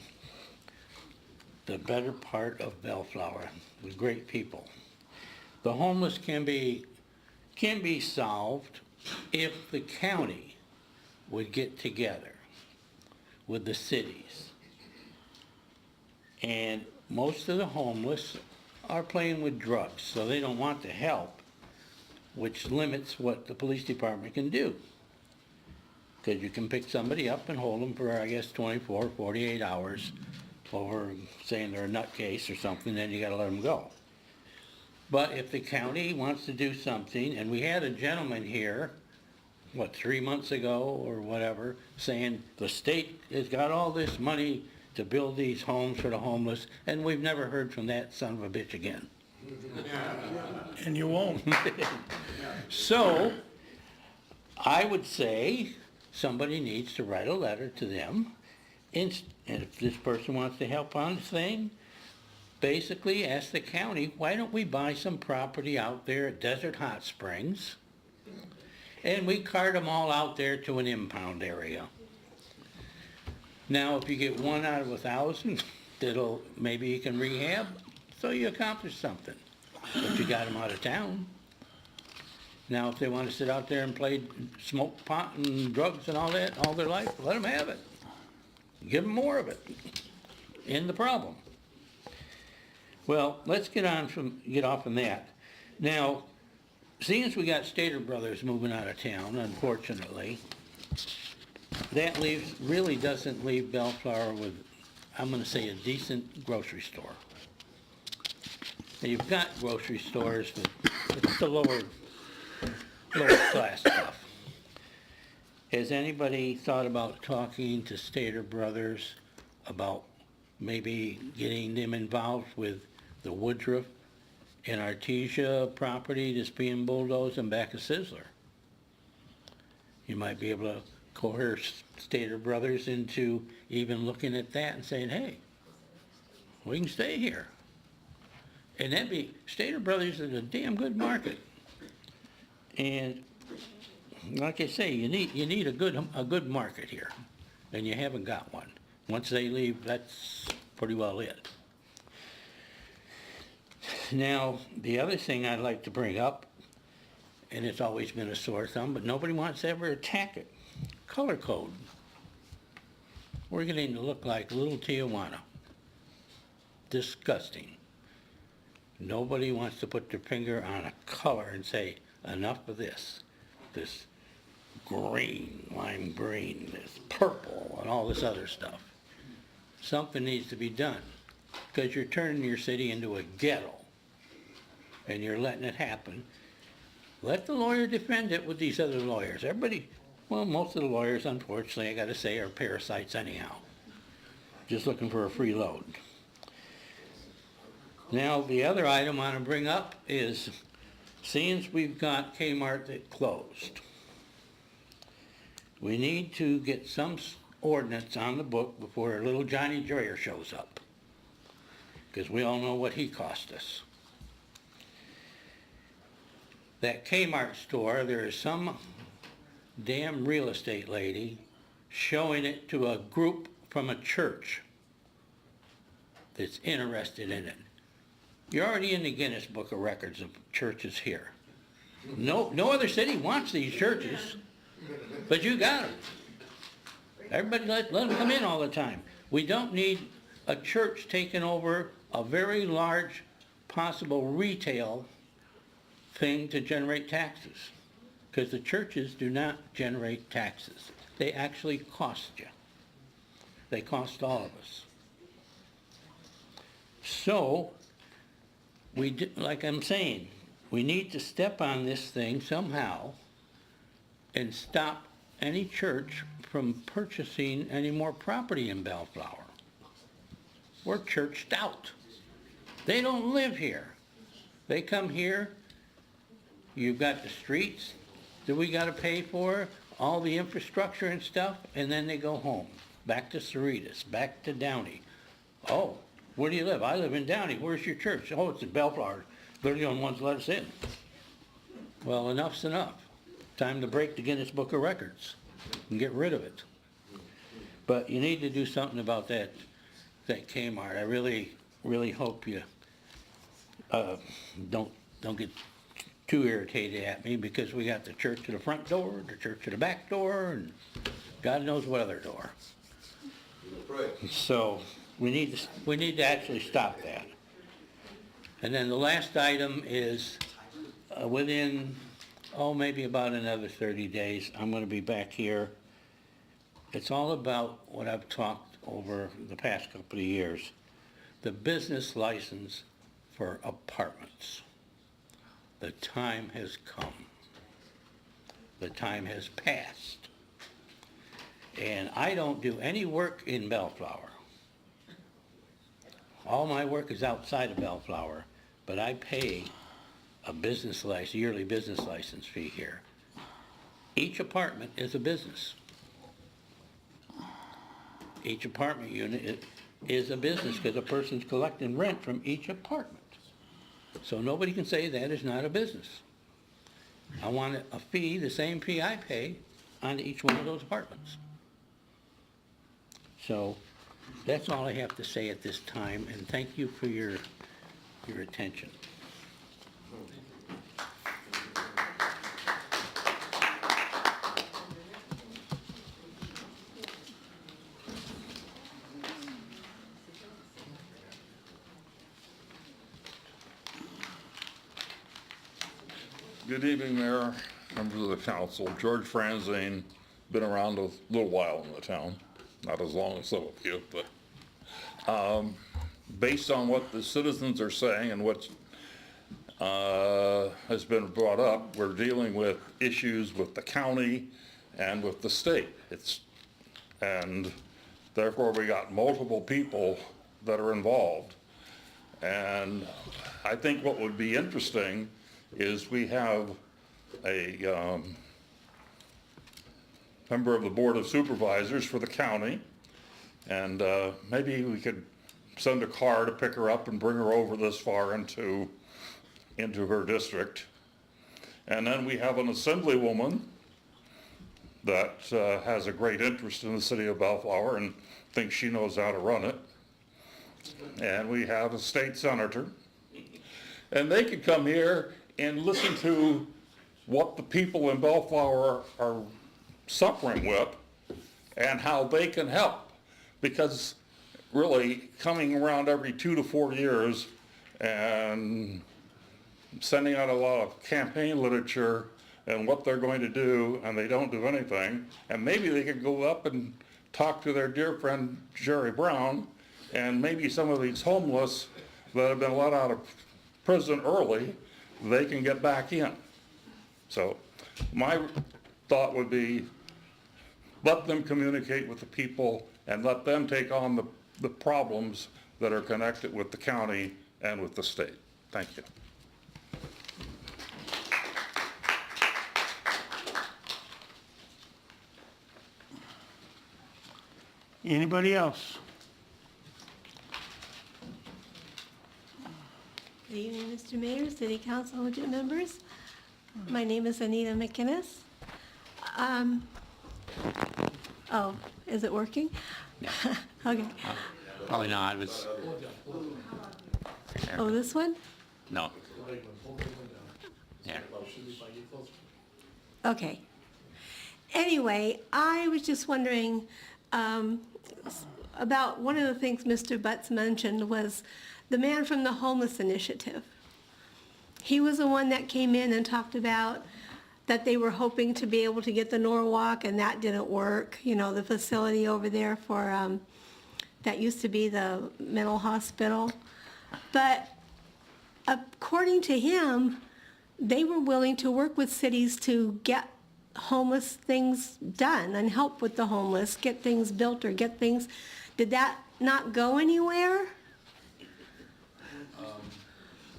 the better part of Bellflower, with great people. The homeless can be solved if the county would get together with the cities. And most of the homeless are playing with drugs, so they don't want to help, which limits what the police department can do. Because you can pick somebody up and hold them for, I guess, 24, 48 hours over saying they're a nutcase or something, then you gotta let them go. But if the county wants to do something, and we had a gentleman here, 3 months ago or whatever, saying the state has got all this money to build these homes for the homeless, and we've never heard from that son of a bitch again. And you won't. So, I would say somebody needs to write a letter to them, and if this person wants to help on this thing, basically ask the county, why don't we buy some property out there at Desert Hot Springs, and we cart them all out there to an impound area. Now, if you get 1 out of 1,000, maybe you can rehab, so you accomplish something. But you got them out of town. Now, if they want to sit out there and play, smoke pot and drugs and all that all their life, let them have it. Give them more of it. End the problem. Well, let's get off on that. Now, seeing as we got Stater Brothers moving out of town, unfortunately, that really doesn't leave Bellflower with, I'm gonna say, a decent grocery store. Now, you've got grocery stores, but it's the lower class stuff. Has anybody thought about talking to Stater Brothers about maybe getting them involved with the Woodruff and Artesia property that's being bulldozed in back of Sizzler? You might be able to coerce Stater Brothers into even looking at that and saying, hey, we can stay here. And Stater Brothers is a damn good market. And like I say, you need a good market here, and you haven't got one. Once they leave, that's pretty well it. Now, the other thing I'd like to bring up, and it's always been a sore thumb, but nobody wants to ever attack it, color code. We're getting to look like little Tijuana. Disgusting. Nobody wants to put their finger on a color and say, enough of this green, lime green, this purple, and all this other stuff. Something needs to be done, because you're turning your city into a ghetto, and you're letting it happen. Let the lawyer defend it with these other lawyers. Everybody, well, most of the lawyers, unfortunately, I gotta say, are parasites anyhow. Just looking for a free load. Now, the other item I want to bring up is, seeing we've got Kmart that closed, we need to get some ordinance on the book before little Johnny Dreyer shows up, because we all know what he cost us. That Kmart store, there is some damn real estate lady showing it to a group from a church that's interested in it. You're already in the Guinness Book of Records of churches here. No other city wants these churches, but you got them. Everybody let them come in all the time. We don't need a church taking over a very large possible retail thing to generate taxes, because the churches do not generate taxes. They actually cost you. They cost all of us. So, like I'm saying, we need to step on this thing somehow and stop any church from purchasing any more property in Bellflower. We're churched out. They don't live here. They come here, you've got the streets that we gotta pay for, all the infrastructure and stuff, and then they go home. Back to Cerritos, back to Downey. Oh, where do you live? I live in Downey. Where's your church? Oh, it's in Bellflower. They're the only ones that let us in. Well, enough's enough. Time to break the Guinness Book of Records and get rid of it. But you need to do something about that Kmart. I really, really hope you don't get too irritated at me, because we got the church at the front door, the church at the back door, and God knows what other door. So we need to actually stop that. And then the last item is within, maybe about another 30 days, I'm going to be back here. It's all about what I've talked over the past couple of years, the business license for apartments. The time has come. The time has passed. And I don't do any work in Bellflower. All my work is outside of Bellflower, but I pay a business license, yearly business license fee here. Each apartment is a business. Each apartment unit is a business, because a person's collecting rent from each apartment. So nobody can say that is not a business. I want a fee, the same fee I pay, on each one of those apartments. So that's all I have to say at this time, and thank you for your Good evening, Mayor, members of the council. George Franzine, been around a little while in the town, not as long as some of you, but based on what the citizens are saying and what has been brought up, we're dealing with issues with the county and with the state. And therefore we got multiple people that are involved. And I think what would be interesting is we have a member of the Board of Supervisors for the county, and maybe we could send a car to pick her up and bring her over this far into her district. And then we have an assemblywoman that has a great interest in the city of Bellflower and thinks she knows how to run it. And we have a state senator. And they could come here and listen to what the people in Bellflower are suffering with and how they can help. Because really, coming around every 2 to 4 years and sending out a lot of campaign literature and what they're going to do, and they don't do anything, and maybe they could go up and talk to their dear friend Jerry Brown, and maybe some of these homeless that have been let out of prison early, they can get back in. So my thought would be, let them communicate with the people and let them take on the problems that are connected with the county and with the state. Thank you. Anybody else? Good evening, Mr. Mayor, City Council, members. My name is Anita McInnes. Oh, is it working? Okay. Probably not. It was, Oh, this one? no. There. Okay. Anyway, I was just wondering about one of the things Mr. Butts mentioned was the man from the Homeless Initiative. He was the one that came in and talked about that they were hoping to be able to get the Norwalk, and that didn't work. You know, the facility over there for, that used to be the mental hospital. But according to him, they were willing to work with cities to get homeless things done and help with the homeless, get things built or get things. Did that not go anywhere?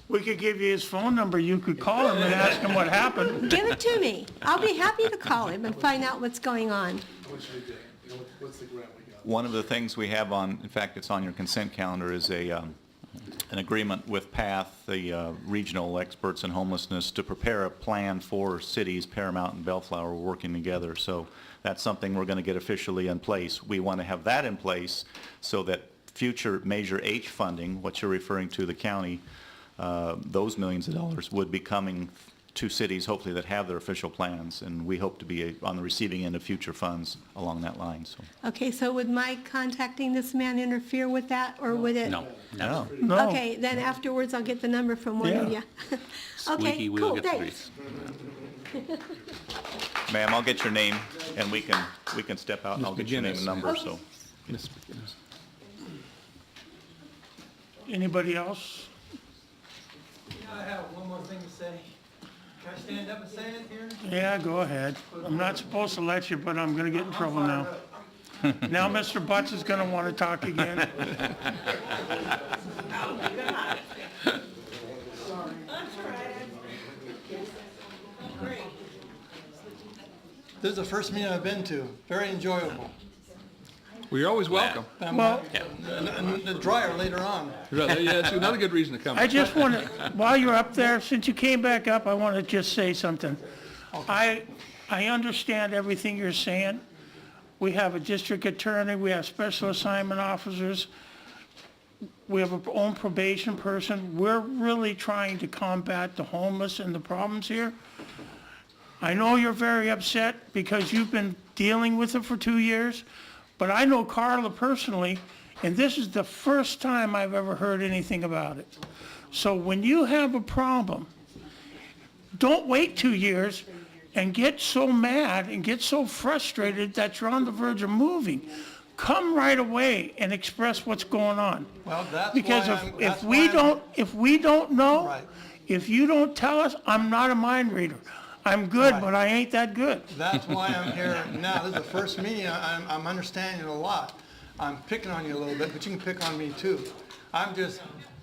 We could give you his phone number. You could call him and ask him what happened. Give it to me. I'll be happy to call him and find out what's going on. What's the grant we got? One of the things we have on, in fact, it's on your consent calendar, is an agreement with PATH, the regional experts in homelessness, to prepare a plan for cities, Paramount and Bellflower, working together. So that's something we're going to get officially in place. We want to have that in place so that future Measure H funding, what you're referring to, the county, those millions of dollars would be coming to cities, hopefully, that have their official plans, and we hope to be on the receiving end of future funds along that line. So. Okay, so would my contacting this man interfere with that, or would it? No. Okay, then afterwards I'll get the number from one of you. Okay, Squeaky wheel cool, gets thanks. grease. Ma'am, I'll get your name, and we can step out, and I'll get your name and number. Okay. So. Anybody else? I have one more thing to say. Can I stand up and say it here? Yeah, go ahead. I'm not supposed to let you, but I'm going to get in trouble now. Now Mr. Butts is going to want to talk again. This is the first meeting I've been to. Very enjoyable. Well, you're always welcome. Well, And the dryer later on. Yeah, that's another good reason to come. I just want to, while you're up there, since you came back up, I want to just say something. I understand everything you're saying. We have a district attorney, we have special assignment officers, we have our own probation person. We're really trying to combat the homeless and the problems here. I know you're very upset because you've been dealing with it for 2 years, but I know Carla personally, and this is the first time I've ever heard anything about it. So when you have a problem, Don't wait 2 years and get so mad and get so frustrated that you're on the verge of moving. Come right away and express what's going on. Well, that's Because why I'm- if that's we why I'm- if we don't know, Right. if you don't tell us, I'm not a mind reader. I'm good, Right. but I ain't that good. That's why I'm here now. This is the first meeting. I'm understanding a lot. I'm picking on you a little bit, but you can pick on me too.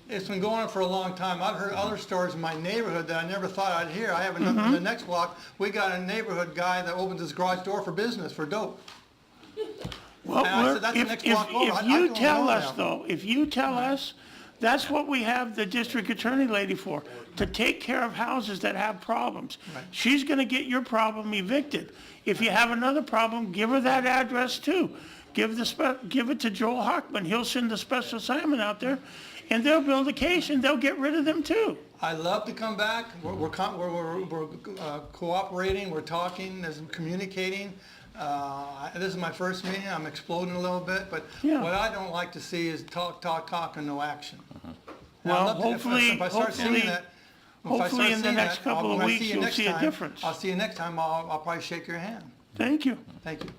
It's been going on for a long time. I've heard other stories in my neighborhood that I never thought I'd hear. I have another, in the next block, we got a neighborhood guy that opens his garage door for business, for dope. Well, And I said, that's the next block over. if I you don't tell know us now. though, if you tell us, that's what we have the district attorney lady for, to take care of houses that have problems. She's gonna get your problem evicted. If you have another problem, give her that address too. Give it to Joel Hockman. He'll send the special assignment out there, and they'll build a case and they'll get rid of them too. I love to come back. We're cooperating, we're talking, communicating. This is my first meeting. I'm exploding a little bit, but what I don't like to see is talk, and no action. And I'd Well, love to- if I start seeing hopefully that, if I start in the seeing next that, couple of when I weeks, see you you'll next see a time, difference. I'll see you next time. I'll probably shake your hand. Thank you. Thank you.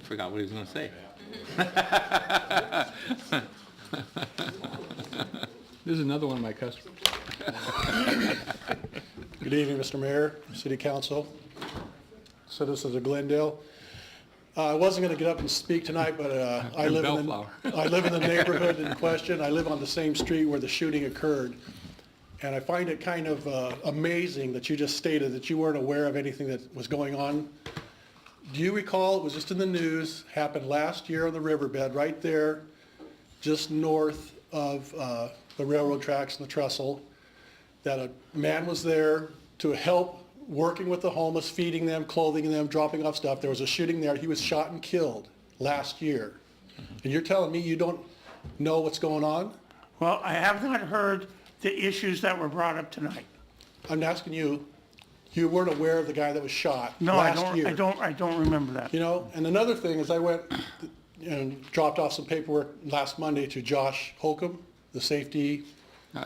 Forgot what he was gonna say. This is another one of my customers. Good evening, Mr. Mayor, City Council, citizens of Glendale. I wasn't going to get up and speak tonight, but I live in the neighborhood in question. I live on the same street where the shooting occurred. And I find it kind of amazing that you just stated that you weren't aware of anything that was going on. Do you recall, it was just in the news, happened last year on the riverbed, right there, just north of the railroad tracks and the trestle, that a man was there to help working with the homeless, feeding them, clothing them, dropping off stuff. There was a shooting there. He was shot and killed last year. And you're telling me you don't know what's going on? Well, I have not heard the issues that were brought up tonight. I'm asking you, you weren't aware of the guy that was shot No, last year? I don't remember that. You know, and another thing is I went and dropped off some paperwork last Monday to Josh Holcomb, the safety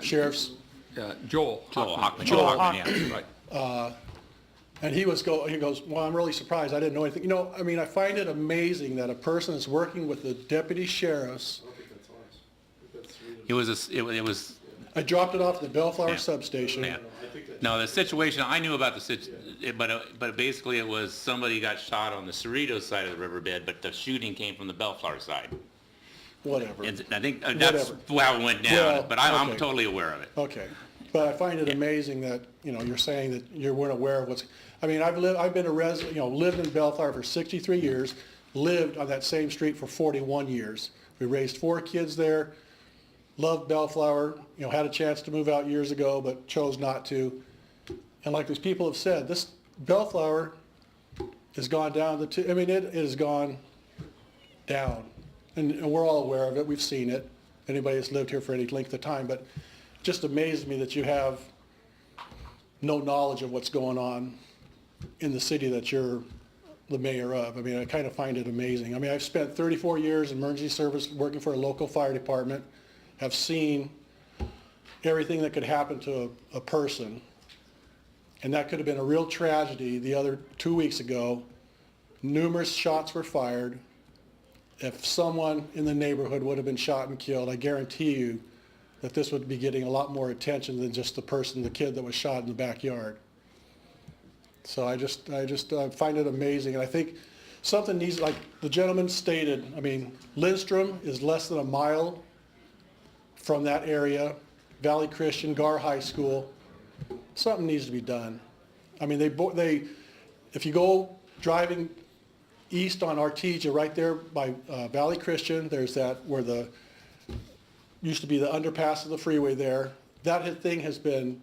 sheriff's. Joel Hockman. Joel Hockman, yeah, right. And he goes, well, I'm really surprised. I didn't know anything. You know, I mean, I find it amazing that a person is working with the deputy sheriffs. It was, I dropped it off at the Bellflower substation. yeah. No, the situation, I knew about but basically it was somebody got shot on the Cerritos side of the riverbed, but the shooting came from the Bellflower side. Whatever. And I think that's how it went down, Well, but I'm okay. totally aware of it. Okay. But I find it amazing that, you know, you're saying that you weren't aware of what's, I mean, I've been a resident, you know, lived in Bellflower for 63 years, lived on that same street for 41 years. We raised 4 kids there, loved Bellflower, you know, had a chance to move out years ago, but chose not to. And like these people have said, this Bellflower has gone down it has gone down. And we're all aware of it, we've seen it, anybody that's lived here for any length of time, but it just amazes me that you have no knowledge of what's going on in the city that you're the mayor of. I mean, I kind of find it amazing. I mean, I've spent 34 years in emergency service working for a local fire department, have seen everything that could happen to a person. And that could have been a real tragedy. The other 2 weeks ago, numerous shots were fired. If someone in the neighborhood would have been shot and killed, I guarantee you that this would be getting a lot more attention than just the kid that was shot in the backyard. So I just find it amazing. And I think something needs, like the gentleman stated, I mean, Lindstrom is less than a mile from that area, Valley Christian, Gar High School. Something needs to be done. I mean, if you go driving east on Artesia, right there by Valley Christian, there's that where used to be the underpass of the freeway there. That thing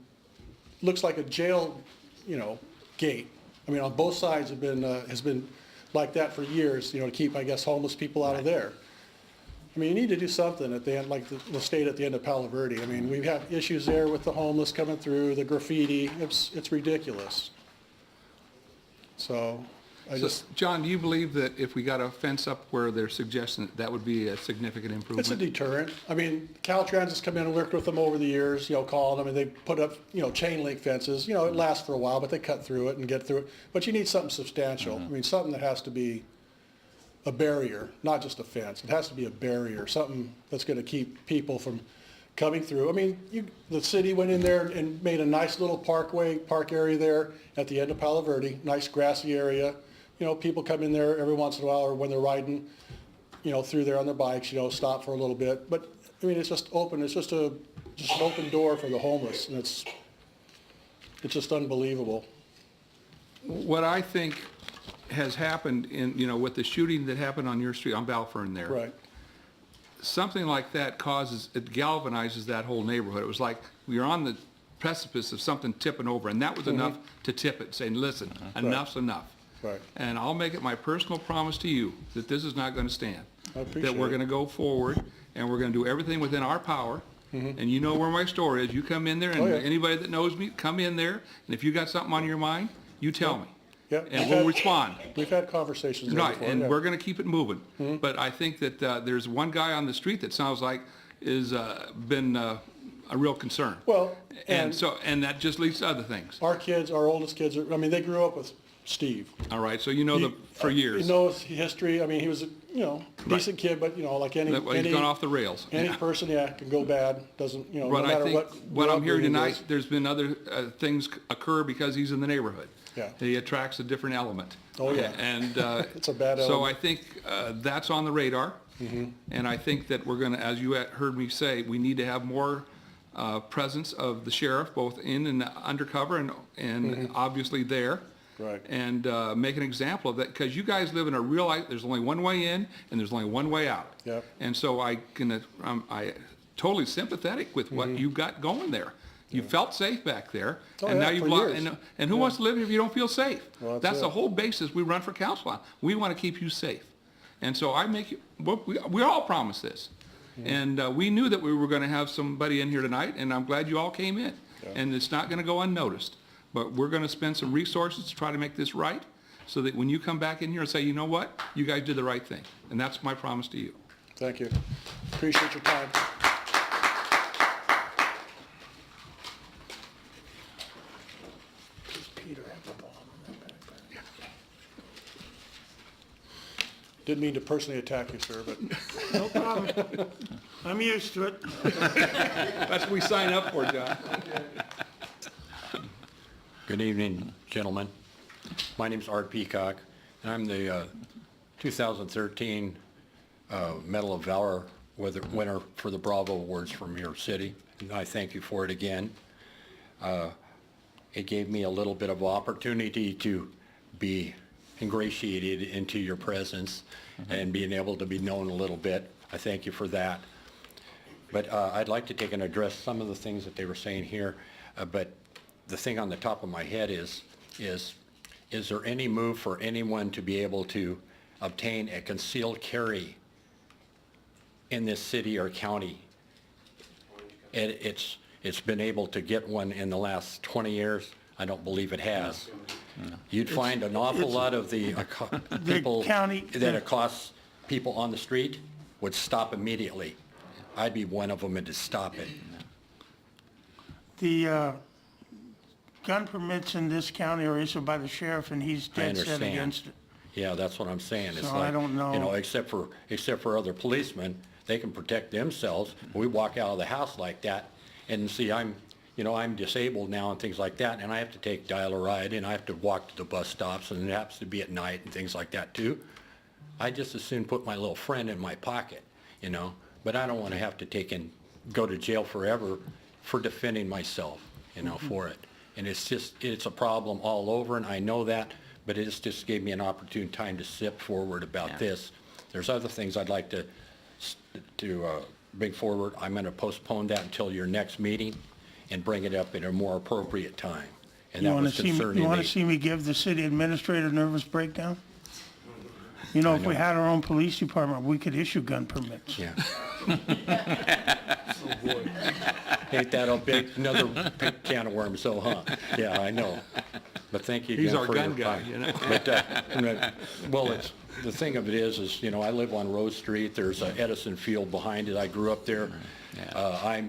looks like a jail, you know, gate. I mean, on both sides has been like that for years, you know, to keep, I guess, homeless people out of there. I mean, you need to do something at the end, like the state at the end of Palo Verde. I mean, we have issues there with the homeless coming through, the graffiti. It's ridiculous. So I So, just, John, do you believe that if we got a fence up where they're suggesting that would be a significant it's a improvement? deterrent. I mean, Caltransit's come in and worked with them over the years, calling them, and they put up, chain link fences. It lasts for a while, but they cut through it and get through it. But you need something substantial. I mean, something that has to be a barrier, not just a fence. It has to be a barrier, something that's gonna keep people from coming through. I mean, the city went in there and made a nice little park area there at the end of Palo Verde, nice grassy area. People come in there every once in a while, or when they're riding, through there on their bikes, stop for a little bit. But, I mean, it's just open, it's just an open door for the homeless, and it's just unbelievable. What I think has happened with the shooting that happened on your street, on Balfern there. Right. Something like that it galvanizes that whole neighborhood. It was like we were on the precipice of something tipping over, and that was enough to tip it, saying, listen, enough's enough. Right. And I'll make it my personal promise to you that this is not going to stand. I appreciate That we're it. going to go forward, and we're going to do everything within our power. And you know where my store is. You come in there, and Oh, yeah. anybody that knows me, come in there, and if you got something on your mind, you tell me. Yep. And we'll respond. We've had conversations there Right, before, and yeah. we're going to keep it moving. But I think that there's one guy on the street that sounds like is been a real concern. Well, And that just leads to other things. our oldest kids, they grew up with Steve. All right, so you know for years. He knows history. I mean, he was a, decent kid, but, like any He's gone off the rails. Any Yeah. person, can go bad, doesn't, no But I matter think what I'm hearing upbringing tonight, is. there's been other things occur because he's in the neighborhood. Yeah. He attracts a different element. Oh, yeah. And It's a bad so I element. think that's on the radar. And I think that we're going to, as you heard me say, we need to have more presence of the sheriff, both in and undercover and obviously there. Right. And make an example of that, because you guys live in a real life, there's only one way in and there's only one way out. Yep. And so I totally sympathetic with what you've got going there. You felt safe back there, Oh, and yeah, now you've for lost, years. and who wants to live if you don't feel safe? Well, That's the it. whole basis we run for council on. We want to keep you safe. And so we all promised this. And we knew that we were going to have somebody in here tonight, and I'm glad you all came in. And it's not going to go unnoticed. But we're going to spend some resources to try to make this right, so that when you come back in here and say, you know what, you guys did the right thing. And that's my promise to you. Thank you. Appreciate your time. Didn't mean to personally attack you, sir, but No problem. I'm used to it. That's what we sign up for, John. Good evening, gentlemen. My name's Art Peacock, and I'm the 2013 Medal of Valor winner for the Bravo Awards from your city, and I thank you for it again. It gave me a little bit of opportunity to be ingratiated into your presence and being able to be known a little bit. I thank you for that. But I'd like to take and address some of the things that they were saying here, but the thing on the top of my head is there any move for anyone to be able to obtain a concealed carry in this city or county? It's been able to get one in the last 20 years. I don't believe it has. You'd find an awful lot of the people that accost people on the street would stop immediately. I'd be one of them and to stop it. The gun permits in this county are issued by the sheriff, and he's I dead set understand. against it. Yeah, that's what I'm saying. It's So like, I don't know. except for other policemen, they can protect themselves. We walk out of the house like that, and see, I'm disabled now and things like that, and I have to take dial-a-ride, and I have to walk to the bus stops, and it happens to be at night and things like that too. I just as soon put my little friend in my pocket, but I don't want to have to go to jail forever for defending myself, for it. And it's a problem all over, and I know that, but it just gave me an opportune time to sit forward about this. There's other things I'd like to bring forward. I'm going to postpone that until your next meeting and bring it up at a more appropriate time. And that was concerning You want me. to see me give the city administrator a nervous breakdown? If we had our own police department, we could issue gun permits. Yeah. Ain't that a another big can of worms, though, huh? Yeah, I know. But thank you He's again our for gun your guy, time. you know? But, well, the thing of it is, you know, I live on Rose Street. There's a Edison Field behind it. I grew up there. I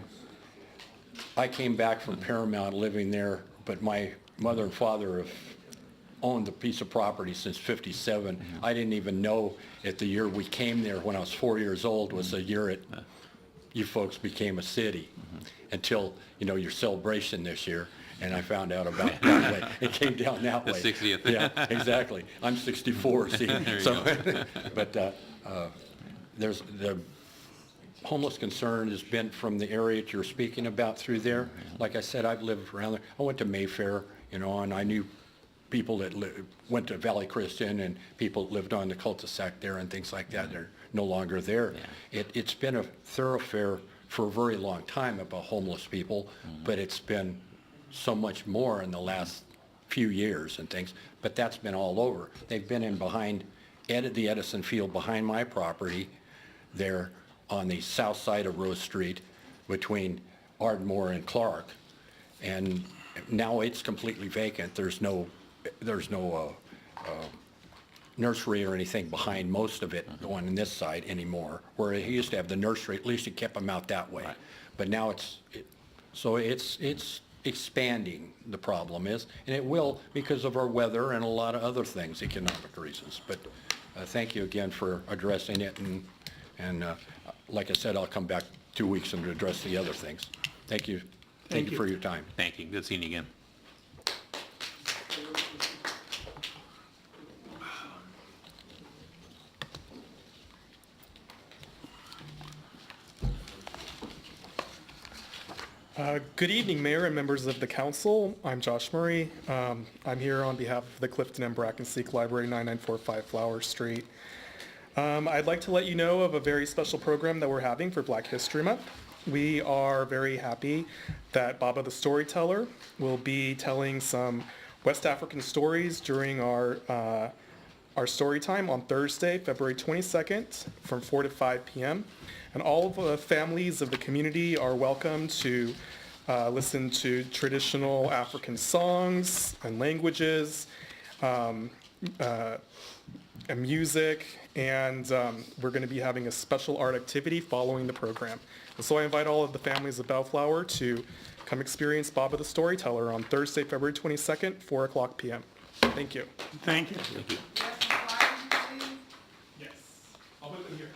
came back from Paramount living there, but my mother and father have owned the piece of property since '57. I didn't even know at the year we came there when I was 4 years old was the year you folks became a city until, you know, your celebration this year. And I found out about it that way. It came down that The way. 60th. Yeah, exactly. I'm 64, see. There you So, go. but there's the homeless concern has been from the area that you're speaking about through there. Like I said, I've lived around there. I went to Mayfair, you know, and I knew people that went to Valley Christian and people that lived on the cul-de-sac there and things like that. They're no longer there. It's been a thoroughfare for a very long time about homeless people, but it's been so much more in the last few years and things, but that's been all over. They've been in behind the Edison Field behind my property there on the south side of Rose Street between Ardmore and Clark. And now it's completely vacant. There's no nursery or anything behind most of it going on this side anymore, where he used to have the nursery. At least he kept them out that way. But now it's expanding, the problem is, and it will because of our weather and a lot of other things, economic reasons. But thank you again for addressing it, and like I said, I'll come back 2 weeks and address the other things. Thank you. Thank you for your time. Thank you. Good seeing you again. Good evening, Mayor and members of the council. I'm Josh Murray. I'm here on behalf of the Clifton and Brackenseek Library, 9945 Flower Street. I'd like to let you know of a very special program that we're having for Black History Month. We are very happy that Baba the Storyteller will be telling some West African stories during our story time on Thursday, February 22nd from 4 to 5 p.m. And all of the families of the community are welcome to listen to traditional African songs and languages and music. And we're going to be having a special art activity following the program. And so I invite all of the families of Bellflower to come experience Baba the Storyteller on Thursday, February 22nd, 4 o'clock p.m. Thank you. Thank you. Thank you. Yes, I'll put them here.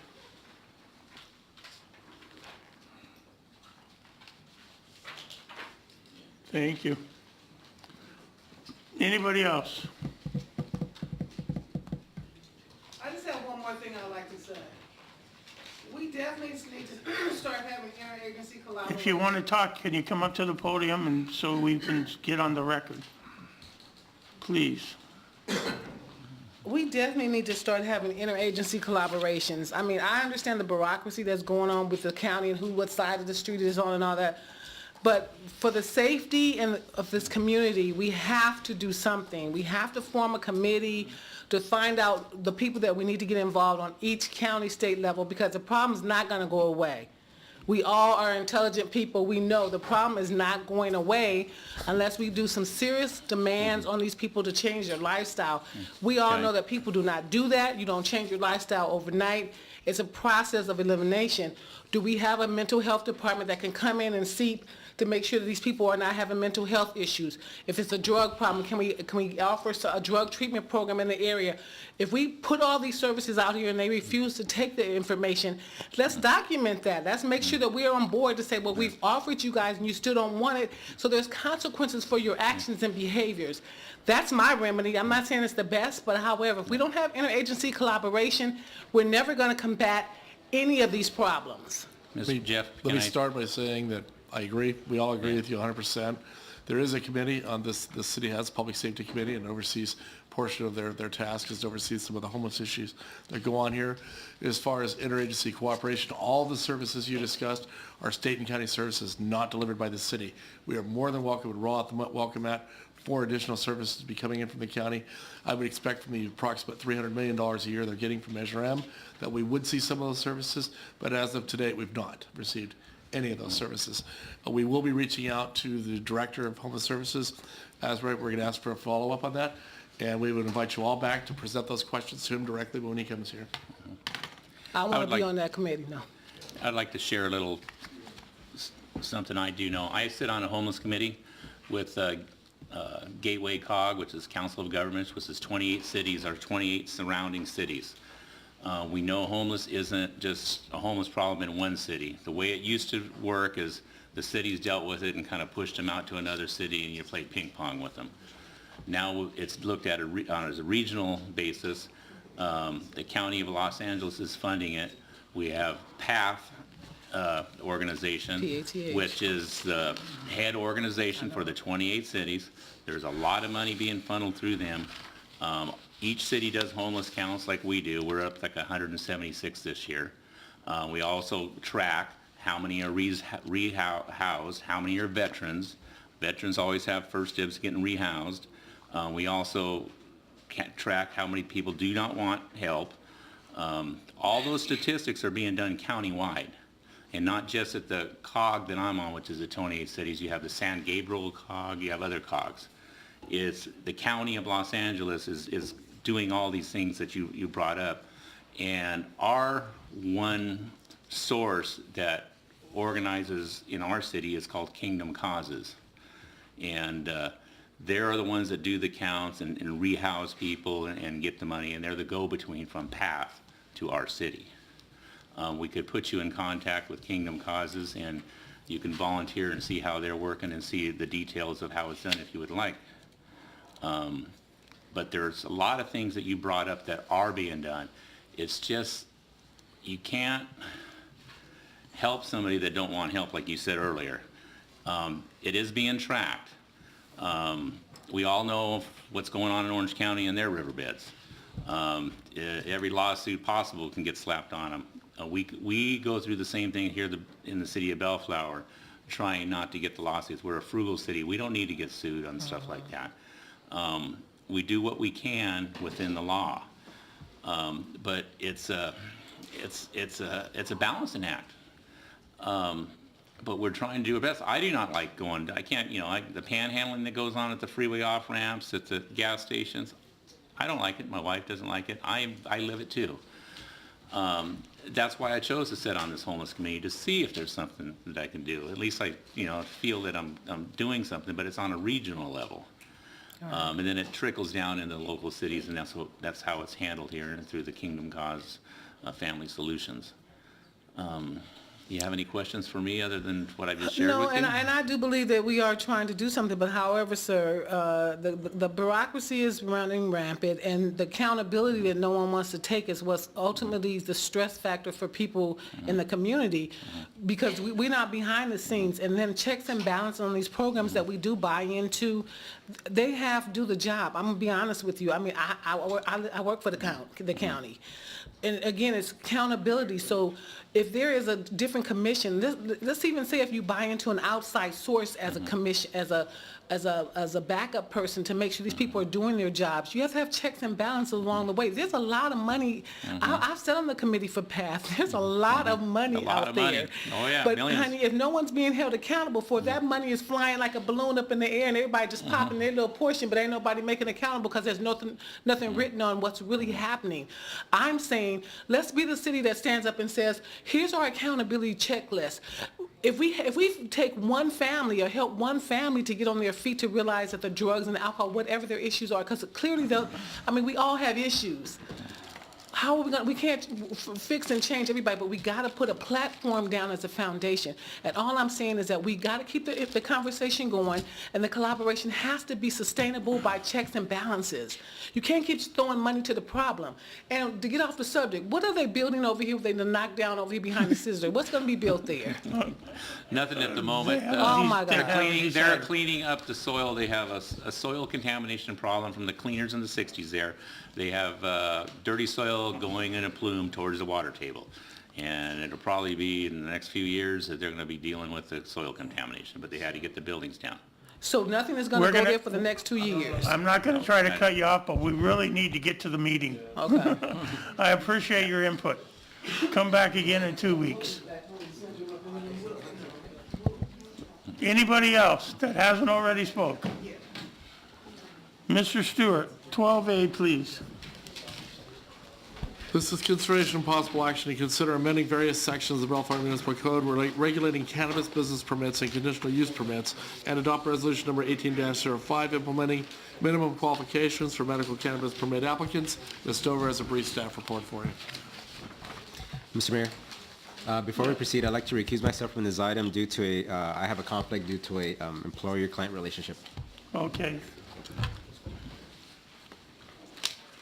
Thank you. Anybody else? I just have one more thing I'd like to say. We definitely need to start having interagency collaboration. If you want to talk, can you come up to the podium and so we can get on the record? Please. We definitely need to start having interagency collaborations. I mean, I understand the bureaucracy that's going on with the county and what side of the street it is on and all that. But for the safety of this community, we have to do something. We have to form a committee to find out the people that we need to get involved on each county, state level, because the problem is not going to go away. We all are intelligent people. We know the problem is not going away unless we do some serious demands on these people to change their lifestyle. We all know that people do not do that. You don't change your lifestyle overnight. It's a process of elimination. Do we have a mental health department that can come in and see to make sure that these people are not having mental health issues? If it's a drug problem, can we offer a drug treatment program in the area? If we put all these services out here and they refuse to take the information, let's document that. Let's make sure that we're on board to say, well, we've offered you guys and you still don't want it, so there's consequences for your actions and behaviors. That's my remedy. I'm not saying it's the best, but however, if we don't have interagency collaboration, we're never going to combat any of these problems. Mr. Jeff, Let me start by saying that I agree. We all agree with you 100%. There is a committee on this. The city has a public safety committee and oversees a portion of their task is to oversee some of the homeless issues that go on here. As far as interagency cooperation, all the services you discussed are state and county services not delivered by the city. We are more than welcome to welcome that. 4 additional services to be coming in from the county. I would expect from the approximate $300 million a year they're getting from Measure M that we would see some of those services, but as of today, we've not received any of those services. We will be reaching out to the Director of Homeless Services Asbury, we're going to ask for a follow-up on that. And we would invite you all back to present those questions to him directly when he comes here. I want would to be like- on that committee, no. I'd like to share a little something I do know. I sit on a homeless committee with Gateway COG, which is Council of Governments, which is 28 cities, or 28 surrounding cities. We know homeless isn't just a homeless problem in one city. The way it used to work is the cities dealt with it and kind of pushed them out to another city and you played ping pong with them. Now it's looked at as a regional basis. The County of Los Angeles is funding it. We have PATH organization, PATH. which is the head organization for the 28 cities. There's a lot of money being funneled through them. Each city does homeless counts like we do. We're up like 176 this year. We also track how many are rehoused, how many are veterans. Veterans always have first dibs getting rehoused. We also track how many people do not want help. All those statistics are being done countywide, and not just at the COG that I'm on, which is the 28 cities. You have the San Gabriel COG, you have other COGs. It's the County of Los Angeles is doing all these things that you brought up. And our one source that organizes in our city is called Kingdom Causes. And they're the ones that do the counts and rehouse people and get the money, and they're the go-between from PATH to our city. We could put you in contact with Kingdom Causes, and you can volunteer and see how they're working and see the details of how it's done if you would like. But there's a lot of things that you brought up that are being done. It's just, you can't help somebody that don't want help, like you said earlier. It is being tracked. We all know what's going on in Orange County and their riverbeds. Every lawsuit possible can get slapped on them. We go through the same thing here in the city of Bellflower, trying not to get the lawsuits. We're a frugal city. We don't need to get sued on stuff like that. We do what we can within the law, but it's a balancing act. But we're trying to do our best. I do not like going, I can't, the panhandling that goes on at the freeway off ramps, at the gas stations. I don't like it. My wife doesn't like it. I live it too. That's why I chose to sit on this homeless committee, to see if there's something that I can do. At least I, feel that I'm doing something, but it's on a regional level. And then it trickles down into local cities, and that's how it's handled here through the Kingdom Cause Family Solutions. Do you have any questions for me other than what I just shared with you? No, and I do believe that we are trying to do something, but however, sir, the bureaucracy is running rampant, and the accountability that no one wants to take is what's ultimately the stress factor for people in the community, because we're not behind the scenes, and then checks and balances on these programs that we do buy into, they have to do the job. I'm gonna be honest with you. I mean, I work for the county. And again, it's accountability. So if there is a different commission, let's even say if you buy into an outside source as a commission, as a backup person to make sure these people are doing their jobs, you have to have checks and balances along the way. There's a lot of money. I've sat on the committee for PATH. There's a lot of money out there. Oh yeah, But millions. honey, if no one's being held accountable for it, that money is flying like a balloon up in the air, and everybody just popping their little portion, but ain't nobody making accountable because there's nothing written on what's really happening. I'm saying, let's be the city that stands up and says, here's our accountability checklist. If we take one family or help one family to get on their feet to realize that the drugs and the alcohol, whatever their issues are, because clearly we all have issues. How are we going? We can't fix and change everybody, but we got to put a platform down as a foundation. And all I'm saying is that we got to keep the conversation going, and the collaboration has to be sustainable by checks and balances. You can't keep throwing money to the problem. And to get off the subject, what are they building over here? They knock down over here behind the scissor. What's going to be built there? Nothing at the moment. Oh my God. They're cleaning up the soil. They have a soil contamination problem from the cleaners in the 60s there. They have dirty soil going in a plume towards the water table. And it'll probably be in the next few years that they're going to be dealing with the soil contamination, but they had to get the buildings down. So nothing is going to go there for the next 2 years? I'm not going to try to cut you off, but we really need to get to the meeting. Okay. I appreciate your input. Come back again in 2 weeks. Anybody else that hasn't already spoke? Mr. Stewart, 12A, please. This is consideration and possible action to consider amending various sections of the Bellflower Municipal Code regulating cannabis business permits and conditional use permits, and adopt resolution number 18-05 implementing minimum qualifications for medical cannabis permit applicants. Ms. Stover has a brief staff report for you. Mr. Mayor, before we proceed, I'd like to recuse myself from this item due to I have a conflict due to a employer-client relationship. Okay.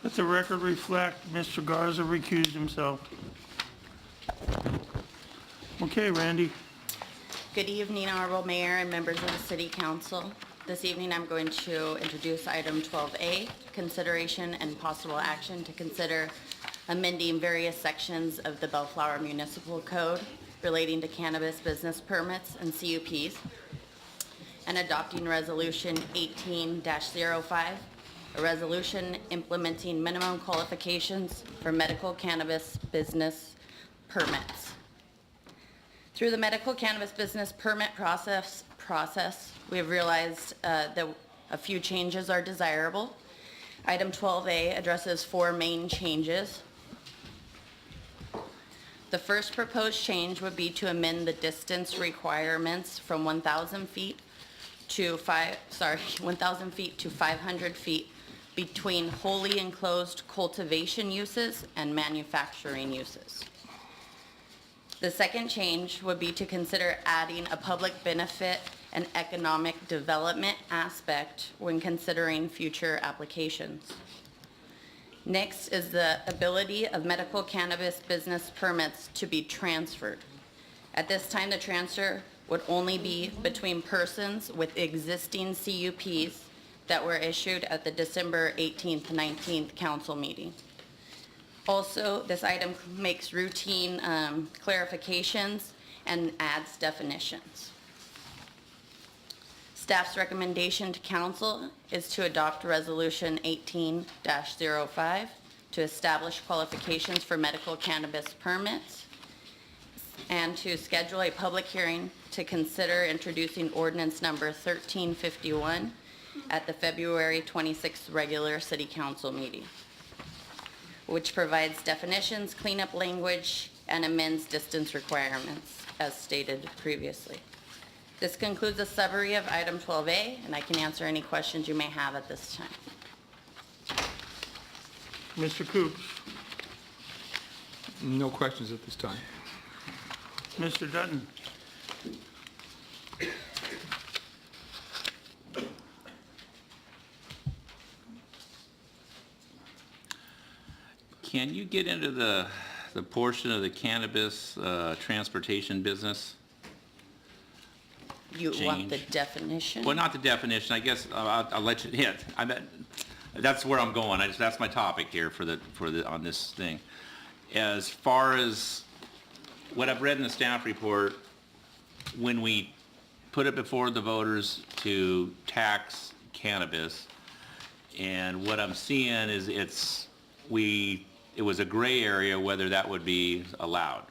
Let the record reflect, Mr. Garza recused himself. Okay, Randy. Good evening, Honorable Mayor and members of the City Council. This evening, I'm going to introduce item 12A, consideration and possible action to consider amending various sections of the Bellflower Municipal Code relating to cannabis business permits and CUPs, and adopting Resolution 18-05, a resolution implementing minimum qualifications for medical cannabis business permits. Through the medical cannabis business permit process, we have realized that a few changes are desirable. Item 12A addresses 4 main changes. The first proposed change would be to amend the distance requirements from 1,000 feet to 500 feet between wholly enclosed cultivation uses and manufacturing uses. The second change would be to consider adding a public benefit and economic development aspect when considering future applications. Next is the ability of medical cannabis business permits to be transferred. At this time, the transfer would only be between persons with existing CUPs that were issued at the December 18th, 19th council meeting. Also, this item makes routine clarifications and adds definitions. Staff's recommendation to council is to adopt Resolution 18-05 to establish qualifications for medical cannabis permits and to schedule a public hearing to consider introducing ordinance number 1351 at the February 26th regular city council meeting, which provides definitions, cleanup language, and amends distance requirements as stated previously. This concludes a summary of item 12A, and I can answer any questions you may have at this time. Mr. Coops. No questions at this time. Mr. Dutton. Can you get into the portion of the cannabis transportation business? You want the definition? Well, not the definition, I guess I'll let you hit. That's where I'm going. That's my topic here on this thing. As far as what I've read in the staff report, when we put it before the voters to tax cannabis, and what I'm seeing is it was a gray area whether that would be allowed,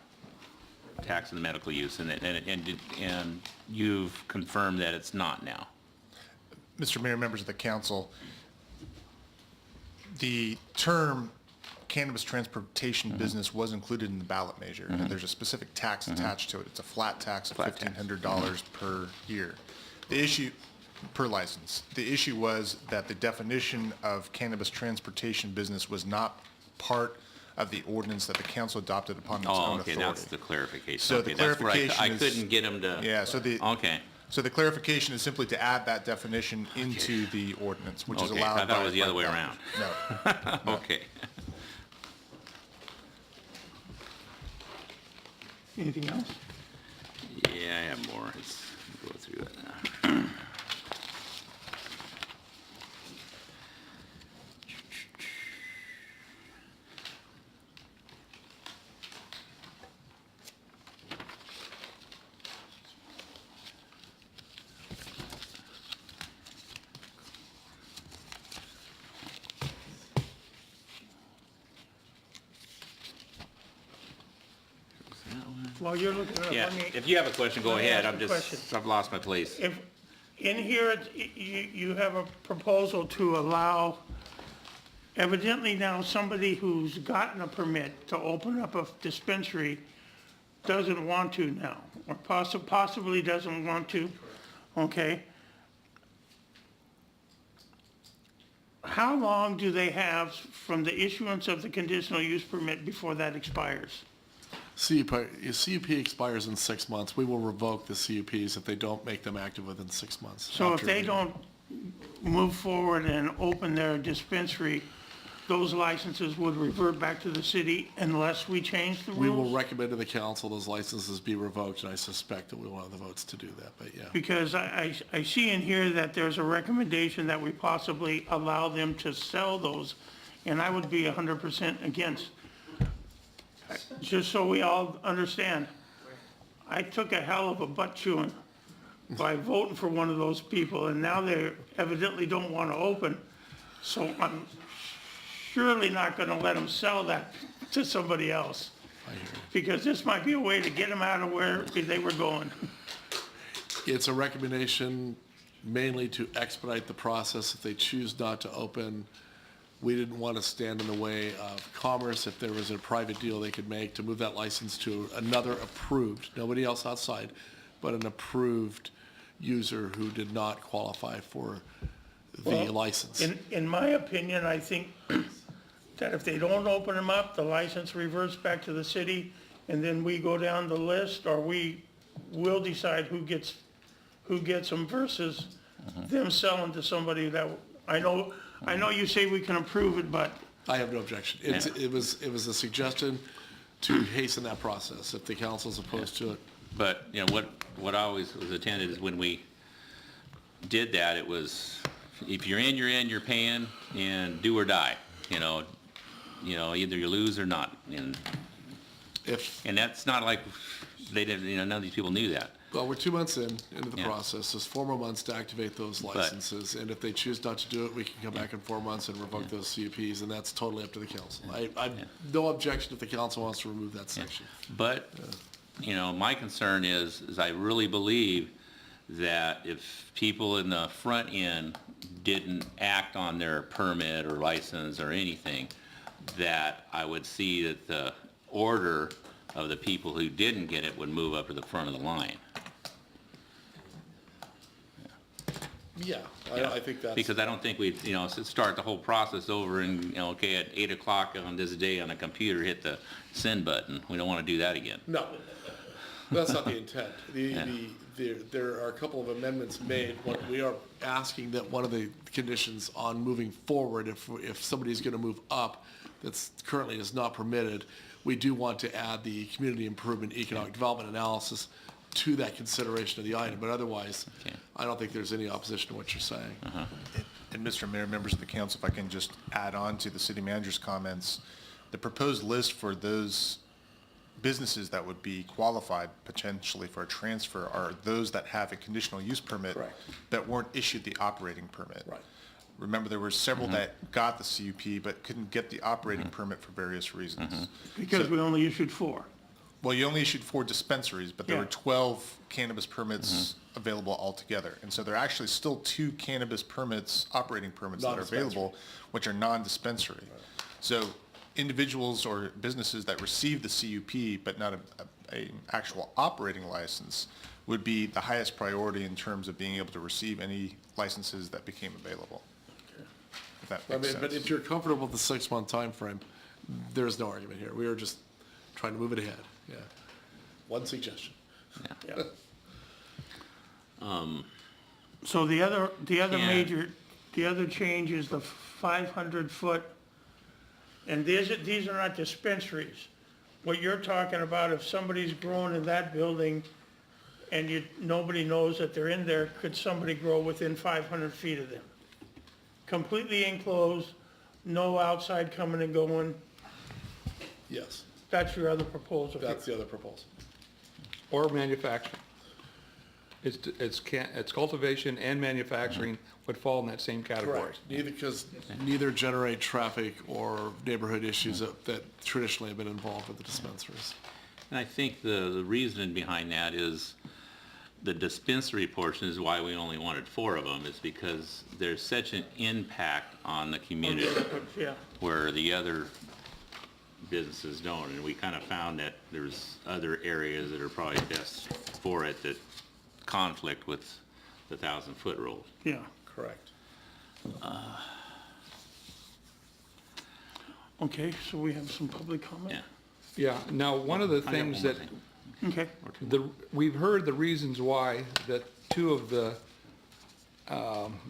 tax and medical use, and you've confirmed that it's not now. Mr. Mayor, members of the council, the term cannabis transportation business was included in the ballot measure, and there's a specific tax attached to it. It's a flat tax of $1,500 per year. The issue, per license, the issue was that the definition of cannabis transportation business was not part of the ordinance that the council adopted upon its own authority. That's the clarification. So the clarification I couldn't get them to. Yeah, so the clarification is simply to add that definition into the ordinance, which is allowed. I thought it was the other way around. No. Okay. Anything else? Yeah, I have more. Let's go through it now. While you're looking it up, Yeah, let me... if you have a question, go let me ahead. ask a question. I've lost my place. In here, you have a proposal to allow, evidently now, somebody who's gotten a permit to open up a dispensary doesn't want to now, or possibly doesn't want to, okay? How long do they have from the issuance of the conditional use permit before that expires? CUP expires in 6 months. We will revoke the CUPs if they don't make them active within 6 months. So if after they the- don't move forward and open their dispensary, those licenses would revert back to the city unless we change the rules? We will recommend to the council those licenses be revoked, and I suspect that we will have the votes to do that, but yeah. Because I see in here that there's a recommendation that we possibly allow them to sell those, and I would be 100% against. Just so we all understand, I took a hell of a butt chewing by voting for one of those people, and now they evidently don't want to open, so I'm surely not going to let them sell that to somebody else. Because this might be a way to get them out of where they were going. It's a recommendation mainly to expedite the process if they choose not to open. We didn't want to stand in the way of commerce. If there was a private deal they could make to move that license to another approved, nobody else outside, but an approved user who did not qualify for the Well, license. In my opinion, I think that if they don't open them up, the license reverts back to the city, and then we go down the list, or we will decide who gets them versus them selling to somebody that, I know you say we can approve it, but I have no objection. It was a suggestion to hasten that process if the council's opposed to it. But, you know, what always was attended is when we did that, it was, if you're in, you're paying, and do or die, you know, either you lose or not, and that's not like, they didn't, none of these people knew that. Well, we're 2 months into the Yeah. process. There's 4 more months to activate those licenses, and if they choose not to do it, we can come back in 4 months and revoke those CUPs, and that's totally up to the council. I've no objection if the council wants to remove that section. But, my concern is I really believe that if people in the front end didn't act on their permit or license or anything, that I would see that the order of the people who didn't get it would move up to the front of the line. Yeah, I think that's. Because I don't think we'd, start the whole process over and, okay, at 8 o'clock on this day on a computer, hit the send button. We don't want to do that again. No, that's not the intent. There are a couple of amendments made. We are asking that one of the conditions on moving forward, if somebody's going to move up, that's currently is not permitted, we do want to add the community improvement economic development analysis to that consideration of the item, but otherwise, I don't think there's any opposition to what you're saying. And Mr. Mayor, members of the council, if I can just add on to the city manager's comments, the proposed list for those businesses that would be qualified potentially for a transfer are those that have a conditional use permit that weren't issued the operating permit. Right. Remember, there were several that got the CUP but couldn't get the operating permit for various reasons. because we only issued 4. Well, you only issued 4 dispensaries, but there were 12 cannabis permits available altogether. And so there are actually still 2 cannabis permits, operating permits that are available, which are non-dispensary. So individuals or businesses that receive the CUP but not a actual operating license would be the highest priority in terms of being able to receive any licenses that became available. If that makes sense. But if you're comfortable with the 6-month time frame, there's no argument here. We are just trying to move it ahead. Yeah. One suggestion. Yeah. So the other change is the 500-foot, and these are not dispensaries. What you're talking about, if somebody's growing in that building and nobody knows that they're in there, could somebody grow within 500 feet of them? Completely enclosed, no outside coming and going. Yes, That's your other proposal. that's the other proposal. Or manufacturing. It's cultivation and manufacturing would fall in that same category. Correct. Neither generate traffic or neighborhood issues that traditionally have been involved with the dispensaries. And I think the reasoning behind that is the dispensary portion is why we only wanted 4 of them, is because there's such an impact on the community Yeah. where the other businesses don't. And we kind of found that there's other areas that are probably best for it that conflict with the 1,000-foot rule. Yeah. Correct. Okay, so we have some public comment? Yeah, now, one of the I got things one more that, thing. Okay. we've heard the reasons why that 2 of the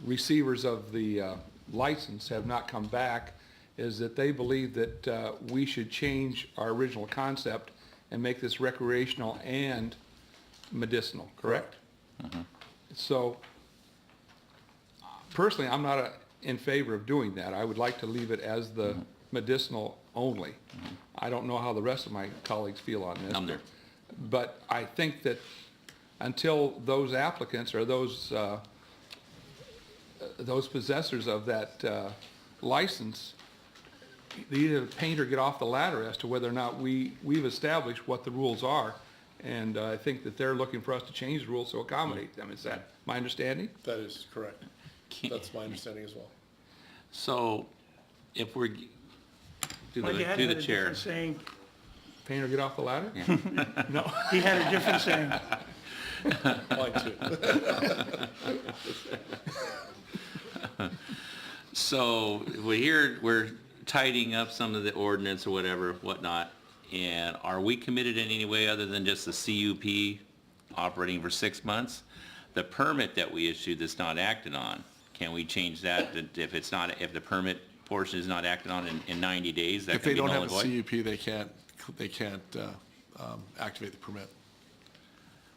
receivers of the license have not come back is that they believe that we should change our original concept and make this recreational and medicinal, correct? So, personally, I'm not in favor of doing that. I would like to leave it as the medicinal only. I don't know how the rest of my colleagues feel on this. I'm there. But I think that until those applicants or those possessors of that license, they either paint or get off the ladder as to whether or not we've established what the rules are. And I think that they're looking for us to change the rules to accommodate them. Is that my understanding? That is correct. That's my understanding as well. So if we're, to My dad the had a chair. different saying. Paint or get off the ladder? No. He had a different saying. Mine too. So we're tidying up some of the ordinance or whatnot, and are we committed in any way other than just the CUP operating for 6 months? The permit that we issued that's not acted on, can we change that if the permit portion is not acted on in 90 days, that If can they be don't null have and a void? CUP, they can't activate the permit.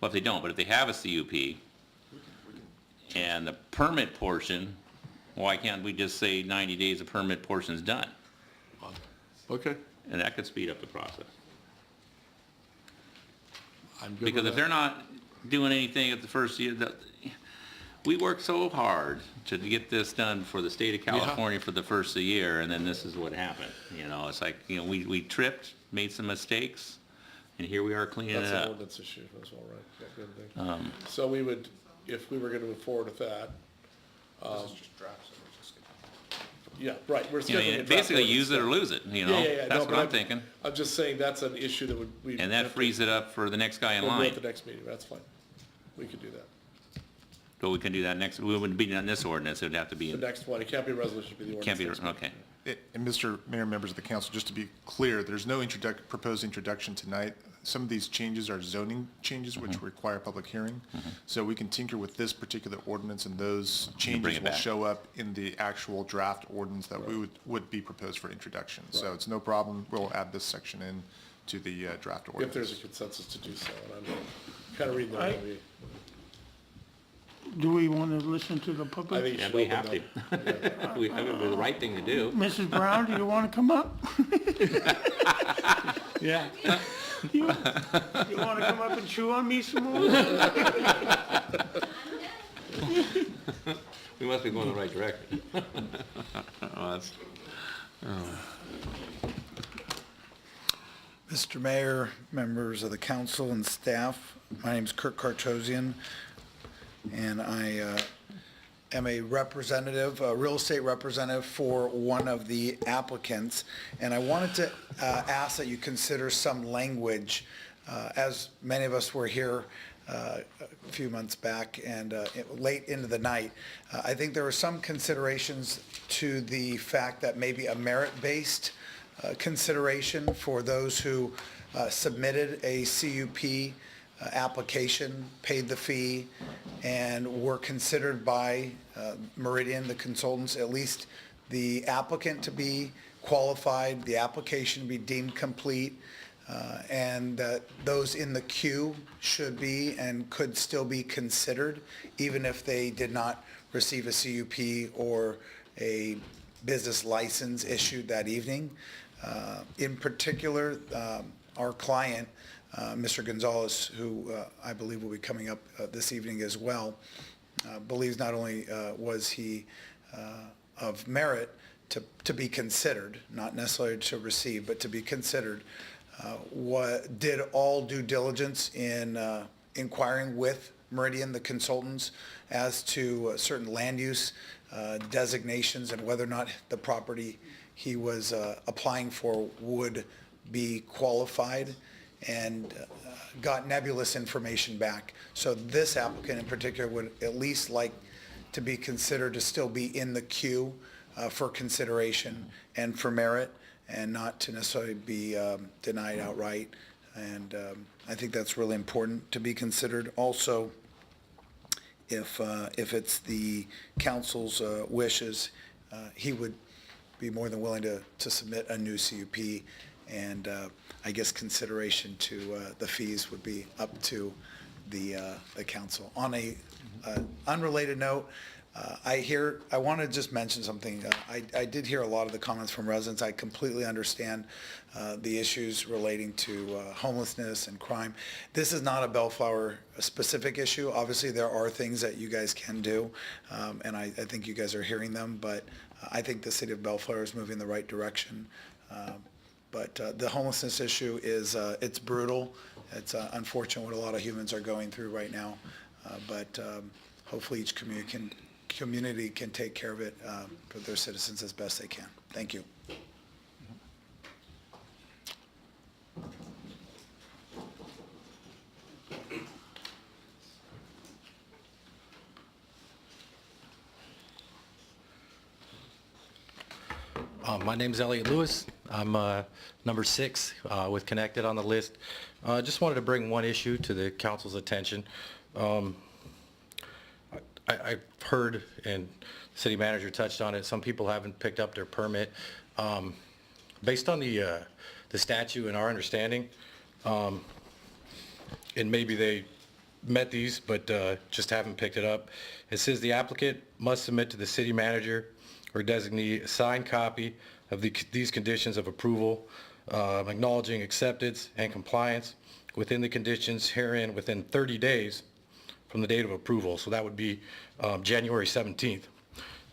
Well, if they don't, but if they have a CUP and the permit portion, why can't we just say 90 days, the permit portion's done? Okay, And that could speed up the process. I'm good with Because if that. they're not doing anything at the first year, we worked so hard to get this done for the state of California for the first of the year, and then this is what happened. You know, it's like, we tripped, made some mistakes, and here we are cleaning That's it an up. ordinance issue as well, right? Yeah, good thing. So we would, if we were gonna move forward with that. This is just drafts. Yeah, right, we're You know, scheduling a draft basically ordinance use it or now. lose it, Yeah, no? yeah, yeah. That's No, what but I'm thinking. I'm just saying that's an issue that we. And that frees it up for the next guy in We'll do line. it at the next meeting, that's fine. We could do that. But we can do that next, we wouldn't be on this ordinance, it would have to be, The next one, it can't be a resolution, it'd be the ordinance. can't be, next meeting. okay. And Mr. Mayor, members of the council, just to be clear, there's no proposed introduction tonight. Some of these changes are zoning changes which require public hearing. So we can tinker with this particular ordinance and those bring changes it will back. show up in the actual draft ordinance that we would be proposed for introduction. So it's no problem. We'll add this section in to the draft ordinance. If there's a consensus to do so, and I'm kind of reading the movie. Do we want to listen to the I public? think you Yeah, should we open have up. to. I mean, the right thing to do. Mrs. Brown, do you want to come up? Yeah. You want to come up and chew on me some more? We must be going the right direction. Mr. Mayor, members of the council and staff, my name is Kirk Kartosian, and I am a representative, a real estate representative for one of the applicants. And I wanted to ask that you consider some language, as many of us were here a few months back and late into the night. I think there were some considerations to the fact that maybe a merit-based consideration for those who submitted a CUP application, paid the fee, and were considered by Meridian, the consultants, at least the applicant to be qualified, the application to be deemed complete, and that those in the queue should be and could still be considered, even if they did not receive a CUP or a business license issued that evening. In particular, our client, Mr. Gonzalez, who I believe will be coming up this evening as well, believes not only was he of merit to be considered, not necessarily to receive, but to be considered, did all due diligence in inquiring with Meridian, the consultants, as to certain land use designations and whether or not the property he was applying for would be qualified, and got nebulous information back. So this applicant in particular would at least like to be considered to still be in the queue for consideration and for merit, and not to necessarily be denied outright. And I think that's really important to be considered. Also, if it's the council's wishes, he would be more than willing to submit a new CUP, and I guess consideration to the fees would be up to the council. On a unrelated note, I want to just mention something. I did hear a lot of the comments from residents. I completely understand the issues relating to homelessness and crime. This is not a Bellflower specific issue. Obviously, there are things that you guys can do, and I think you guys are hearing them, but I think the city of Bellflower is moving in the right direction. But the homelessness issue is, it's brutal. It's unfortunate what a lot of humans are going through right now. But hopefully each community can take care of it for their citizens as best they can. Thank you. My name's Elliot Lewis. I'm number 6 with Connected on the list. Just wanted to bring one issue to the council's attention. I've heard, and the city manager touched on it, some people haven't picked up their permit. Based on the statute and our understanding, and maybe they met these but just haven't picked it up, it says the applicant must submit to the city manager or designee a signed copy of these conditions of approval, acknowledging acceptance and compliance within the conditions herein within 30 days from the date of approval. So that would be January 17th.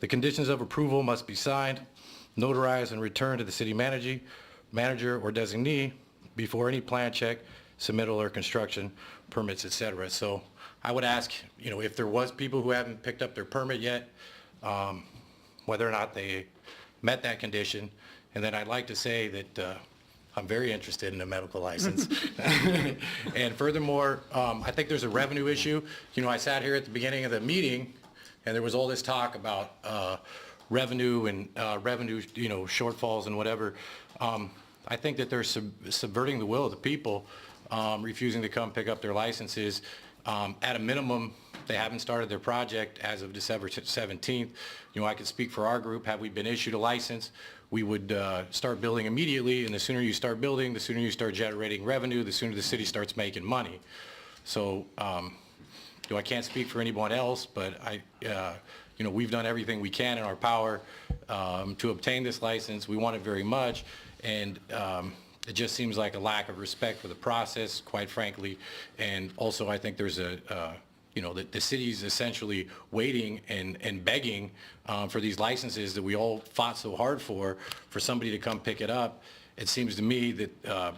The conditions of approval must be signed, notarized, and returned to the city manager or designee before any plan check, submittal, or construction permits, etc. So I would ask, if there was people who haven't picked up their permit yet, whether or not they met that condition. And then I'd like to say that I'm very interested in a medical license. And furthermore, I think there's a revenue issue. I sat here at the beginning of the meeting and there was all this talk about revenue and revenue, shortfalls and whatever. I think that they're subverting the will of the people, refusing to come pick up their licenses. At a minimum, they haven't started their project as of December 17th. I could speak for our group. Had we been issued a license, we would start building immediately, and the sooner you start building, the sooner you start generating revenue, the sooner the city starts making money. So, I can't speak for anyone else, but we've done everything we can in our power to obtain this license. We want it very much, and it just seems like a lack of respect for the process, quite frankly. And also, I think there's the city's essentially waiting and begging for these licenses that we all fought so hard for somebody to come pick it up. It seems to me that,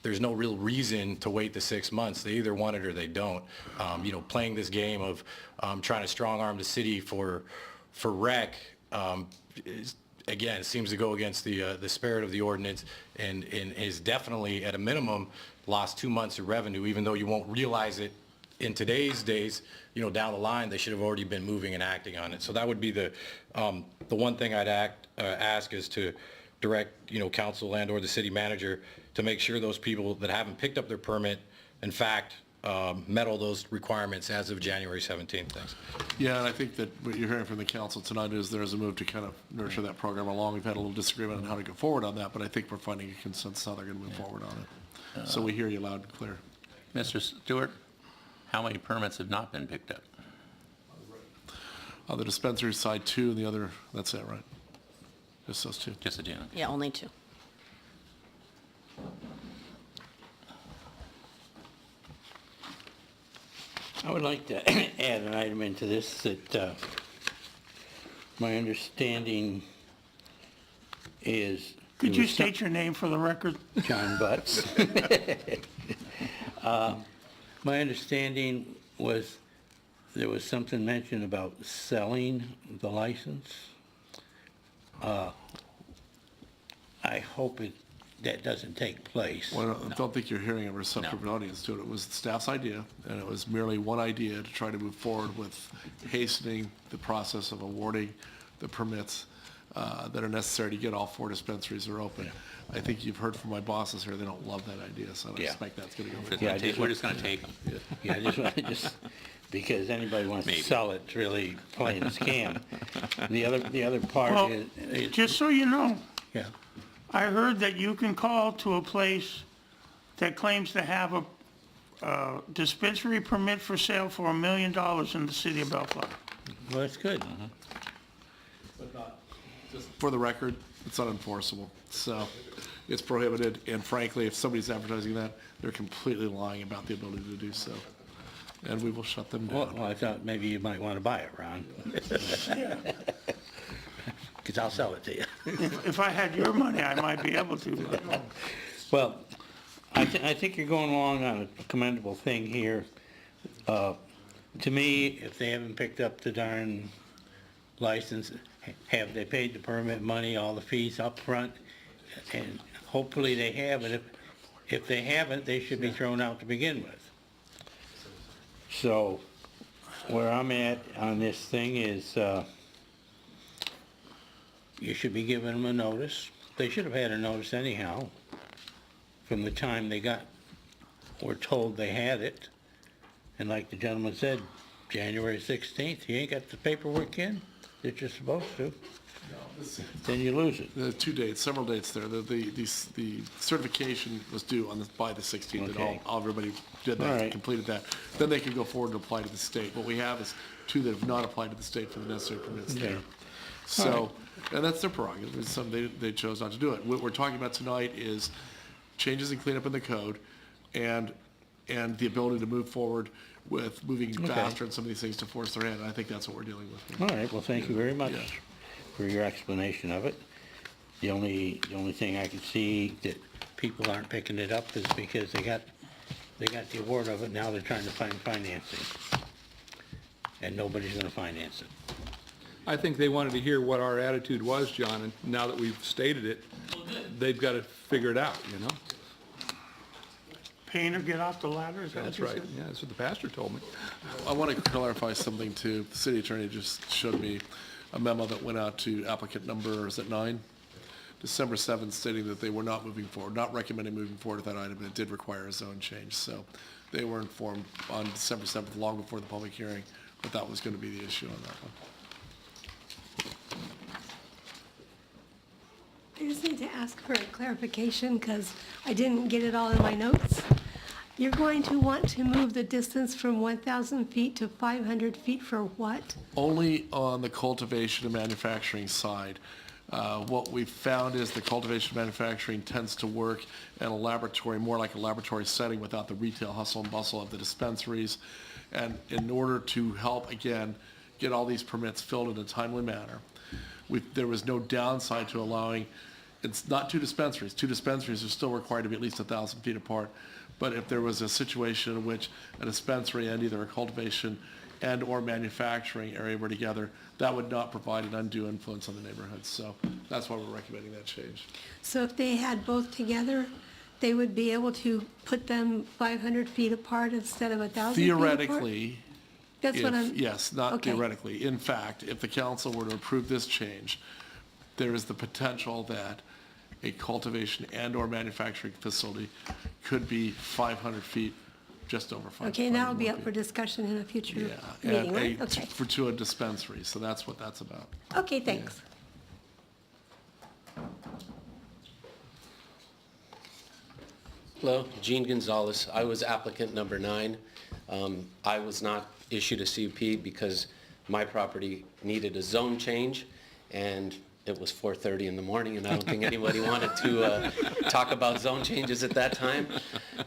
there's no real reason to wait the 6 months. They either want it or they don't. Playing this game of trying to strong arm the city for rec, again, it seems to go against the spirit of the ordinance, and is definitely, at a minimum, lost 2 months of revenue, even though you won't realize it in today's days. Down the line, they should have already been moving and acting on it. So that would be the one thing I'd ask is to direct, council and or the city manager to make sure those people that haven't picked up their permit, in fact, met all those requirements as of January 17th. Thanks. Yeah, and I think that what you're hearing from the council tonight is there is a move to kind of nurture that program along. We've had a little disagreement on how to go forward on that, but I think we're finding a consensus how they're going to move forward on it. So we hear you loud and clear. Mr. Stewart, how many permits have not been picked up? On the dispensary side, 2, and the other, that's it, right? Just those 2. Just Adina. Yeah, only 2. I would like to add an item into this that my understanding is... Could you state your name for the record? John Butts. My understanding was there was something mentioned about selling the license. I hope that doesn't take place. Well, I don't think you're hearing a receptive audience to it. It was the staff's idea, and it was merely one idea to try to move forward with hastening the process of awarding the permits that are necessary to get all 4 dispensaries are open. I think you've heard from my bosses here, they don't love that idea, so I expect that's gonna go. We're just gonna take them. Yeah, I just want to because anybody wants to sell it, it's really playing a scam. The other part Well, is. just so you know, Yeah. I heard that you can call to a place that claims to have a dispensary permit for sale for $1 million in the city of Bellflower. Well, that's good. But not, just for the record, it's unenforceable. So it's prohibited, and frankly, if somebody's advertising that, they're completely lying about the ability to do so. And we will shut them down. Well, I thought maybe you might want to buy it, Ron. Because I'll sell it to you. If I had your money, I might be able to. but- Well, I think you're going along on a commendable thing here. To me, if they haven't picked up the darn license, have they paid the permit money, all the fees up front? And hopefully they have it. If they haven't, they should be thrown out to begin with. So where I'm at on this thing is, you should be giving them a notice. They should have had a notice anyhow from the time they were told they had it. And like the gentleman said, January 16th, you ain't got the paperwork in that you're supposed to. Then you lose it. There are 2 dates, several dates there. The certification was due by the 16th, and Okay. everybody did All that, right. completed that. Then they can go forward and apply to the state. What we have is 2 that have not applied to the state for the necessary permits Okay. there. So, and that's their prerogative. It's something they chose not to do it. What we're talking about tonight is changes and cleanup in the code and the ability to move forward with moving faster and some of these things to force their hand. I think that's what we're dealing with. All right, well, thank you very much Yeah. for your explanation of it. The only thing I can see that people aren't picking it up is because they got the award of it, now they're trying to find financing. And nobody's gonna finance it. I think they wanted to hear what our attitude was, John, and now that we've stated it, they've got to figure it out, you know? Painter, get off the ladder, is that what That's you right, said? yeah, that's what the pastor told me. I want to clarify something too. The city attorney just showed me a memo that went out to applicant number, is it 9? December 7th, stating that they were not moving forward, not recommending moving forward with that item, and it did require a zone change. So they were informed on December 7th, long before the public hearing, that that was going to be the issue on that one. I just need to ask for a clarification because I didn't get it all in my notes. You're going to want to move the distance from 1,000 feet to 500 feet for what? Only on the cultivation and manufacturing side. What we've found is the cultivation and manufacturing tends to work in a laboratory, more like a laboratory setting without the retail hustle and bustle of the dispensaries. And in order to help, again, get all these permits filled in a timely manner, there was no downside to allowing, it's not 2 dispensaries. 2 dispensaries are still required to be at least 1,000 feet apart. But if there was a situation in which a dispensary and either a cultivation and or manufacturing area were together, that would not provide an undue influence on the neighborhood. So that's why we're recommending that change. So if they had both together, they would be able to put them 500 feet apart instead of 1,000 feet apart? Theoretically, That's what I'm. yes, not Okay. theoretically. In fact, if the council were to approve this change, there is the potential that a cultivation and or manufacturing facility could be 500 feet, just over 500. Okay, and that'll be up for discussion in a future meeting, right? Okay. To a dispensary, so that's what that's about. Okay, thanks. Hello, Gene Gonzalez. I was applicant number 9. I was not issued a CUP because my property needed a zone change, and it was 4:30 in the morning, and I don't think anybody wanted to talk about zone changes at that time.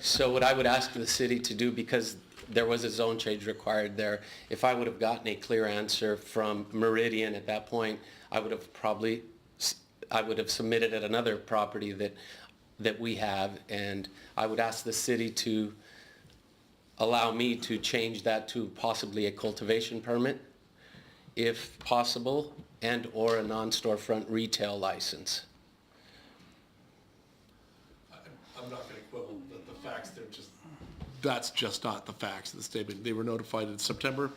So what I would ask the city to do, because there was a zone change required there, if I would have gotten a clear answer from Meridian at that point, I would have submitted at another property that we have, and I would ask the city to allow me to change that to possibly a cultivation permit, if possible, and/or a non-storefront retail license. I'm not gonna quibble, the facts, that's just not the facts of the statement. They were notified in September,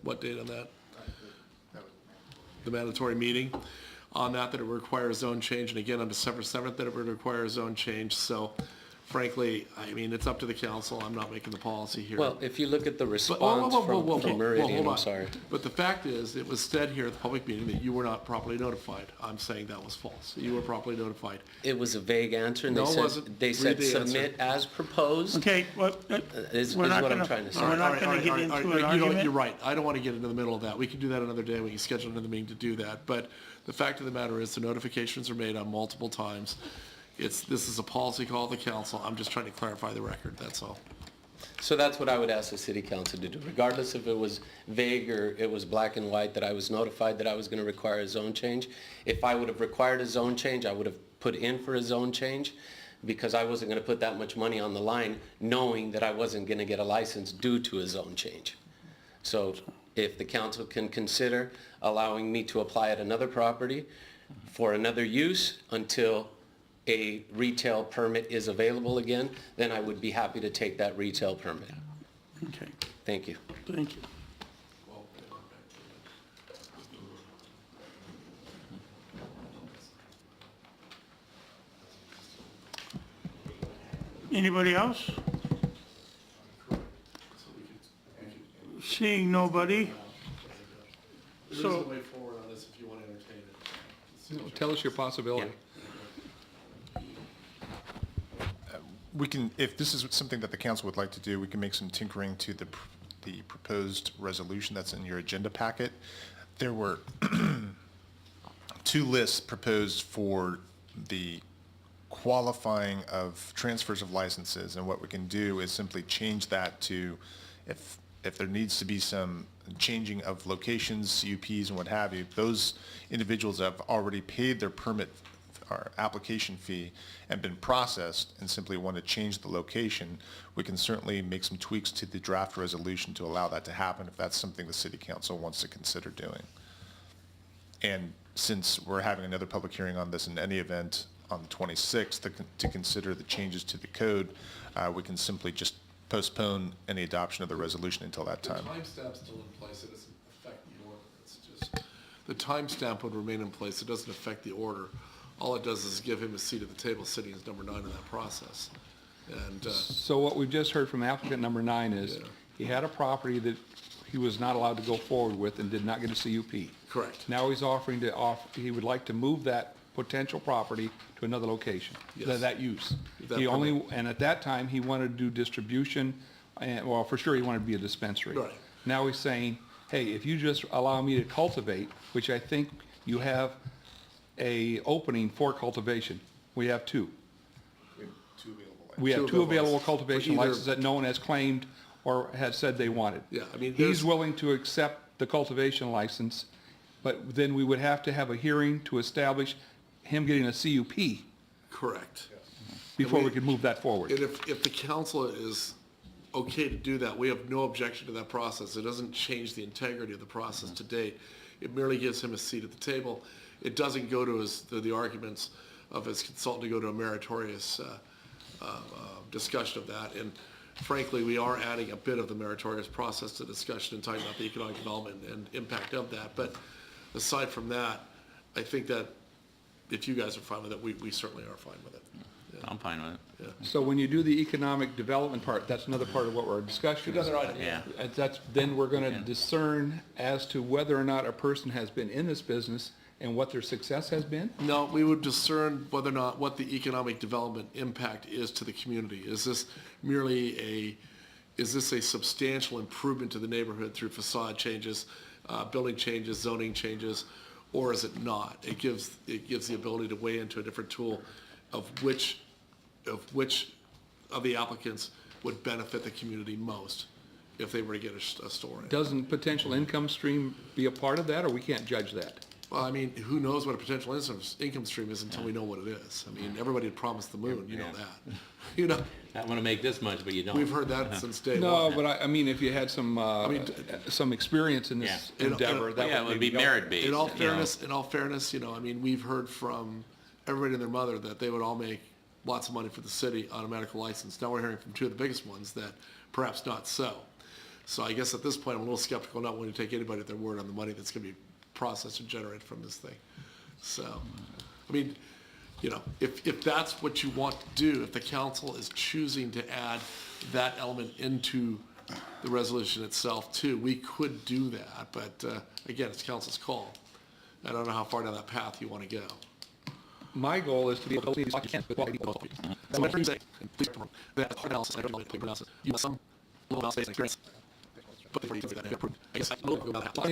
what date on that? The mandatory meeting on that it would require a zone change, and again on December 7th that it would require a zone change. So frankly, I mean, it's up to the council. I'm not making the policy here. Well, if you look at the But- response from Meridian, hold I'm on. sorry. But the fact is, it was said here at the public meeting that you were not properly notified. I'm saying that was false. You were properly notified. It was a vague answer, and No, they it said, wasn't. they Read said the answer. submit as proposed. Okay, well, Is we're not what I'm gonna- trying to say. we're not All right, gonna all right, get all right, into all an right. You know, argument. you're right. I don't want to get into the middle of that. We can do that another day. We can schedule another meeting to do that. But the fact of the matter is, the notifications are made on multiple times. This is a policy call of the council. I'm just trying to clarify the record, that's all. So that's what I would ask the city council to do, regardless if it was vague or it was black and white, that I was notified that I was going to require a zone change. If I would have required a zone change, I would have put in for a zone change, because I wasn't going to put that much money on the line knowing that I wasn't going to get a license due to a zone change. So if the council can consider allowing me to apply at another property for another use until a retail permit is available again, then I would be happy to take that retail permit. Okay, Thank you. thank you. Anybody else? Seeing nobody. There is So- a way forward on this if you want to entertain it. Tell us your possibility. We can, if this is something that the council would like to do, we can make some tinkering to the proposed resolution that's in your agenda packet. There were two lists proposed for the qualifying of transfers of licenses, and what we can do is simply change that to, if there needs to be some changing of locations, CUPs and what have you, those individuals have already paid their permit or application fee and been processed and simply want to change the location, we can certainly make some tweaks to the draft resolution to allow that to happen if that's something the city council wants to consider doing. And since we're having another public hearing on this in any event on the 26th to consider the changes to the code, we can simply just postpone any adoption of the resolution until that time. The timestamp's still in place, it doesn't affect the order, it's just, the timestamp would remain in place, it doesn't affect the order. All it does is give him a seat at the table, sitting as number 9 in that process. And, So what we've just heard from applicant number 9 is, he had a property that he was not allowed to go forward with and did not get a CUP. correct, Now he's offering he would like to move that potential property to another location, Yes. that use. That He only, permit. and at that time, he wanted to do distribution, and, well, for sure, he wanted to be a dispensary. Right. Now he's saying, hey, if you just allow me to cultivate, which I think you have a opening for cultivation. We have 2. We have two available cultivation For either- licenses that no one has claimed or has said they wanted. Yeah, I mean, He's there's- willing to accept the cultivation license, but then we would have to have a hearing to establish him getting a CUP correct. before we could move that forward. And if the council is okay to do that, we have no objection to that process. It doesn't change the integrity of the process to date. It merely gives him a seat at the table. It doesn't go to the arguments of his consultant to go to a meritorious discussion of that. And frankly, we are adding a bit of the meritorious process to discussion and talking about the economic development and impact of that. But aside from that, I think that if you guys are fine with it, we certainly are fine with it. I'm fine with it. So when you do the economic development part, that's another part of what we're discussing. That's right. Yeah. Then we're going to discern as to whether or not a person has been in this business and what their success has been? No, we would discern whether or not what the economic development impact is to the community. Is this merely is this a substantial improvement to the neighborhood through facade changes, building changes, zoning changes, or is it not? It gives the ability to weigh into a different tool of which of the applicants would benefit the community most if they were to get a store in. Doesn't potential income stream be a part of that, or we can't judge that? Well, I mean, who knows what a potential income stream is until we know what it is. I mean, everybody had promised the moon, you know that. You know, I want to make this much, but you don't. we've heard that since day No, one. but I mean, if you had some experience in this endeavor, that would be merit-based. In all fairness, you know, I mean, we've heard from everybody and their mother that they would all make lots of money for the city on a medical license. Now we're hearing from two of the biggest ones that perhaps not so. So I guess at this point, I'm a little skeptical, not willing to take anybody at their word on the money that's going to be processed and generated from this thing. So, I mean, you know, if that's what you want to do, if the council is choosing to add that element into the resolution itself too, we could do that, but again, it's council's call. I don't know how far down that path you want to go. my goal is to be able to talk with quality people. That's what I'm saying. Please confirm that hard analysis, I don't know what to pronounce it. You have some little amount of space and experience. But before you do that, I guess I don't know about that.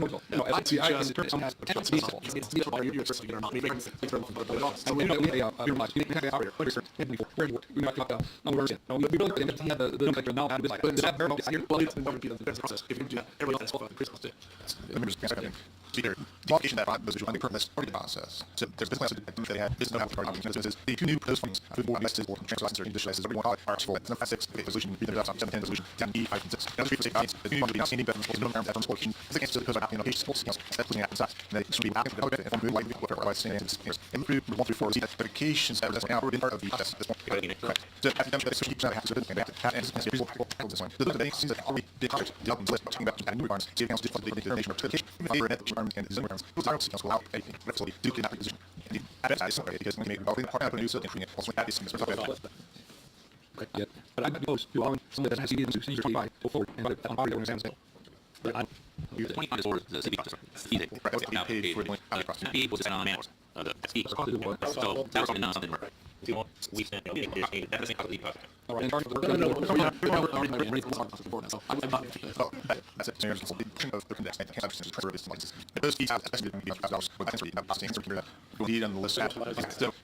I suggest, Qualification that was on the current list already process. So there's business that they had business businesses. The two new post funds for the board invested or transfer license or condition licenses. Everyone are for it. Number 6 resolution. Read the 710 resolution. 10E 5 and 6. Now 3 for state audience. The new one will be outstanding better than no terms from qualification. This against the code of application sports skills. That's looking at the size. And they should be applicable to develop it and from like whatever otherwise standing to this. And through 1 through 4 see that certifications that are now already part of the process. This one. Correct. So at the time that it's keep that happens to and this one. The other things that already been covered. Development list talking about new requirements. State council did the definition of certification. Favor and requirements and zoning requirements. Those are also allowed anything. Absolutely. Do cannot be position. And that is something because when you make a part of a new city and also that is some sort of Yet, but I'm opposed to allowing someone that has CDs to seize 25 go forward and put on property owners' hands. But I'm. The 25 is for the city officer. Paid for the fee was on man. The fee. So that was not something where we spent that's the cost of the process. All right. In charge of the that's it. So there's a big chunk of the index. I can't transfer this license. Those fees have especially been $5 with transfer will be on the list. So if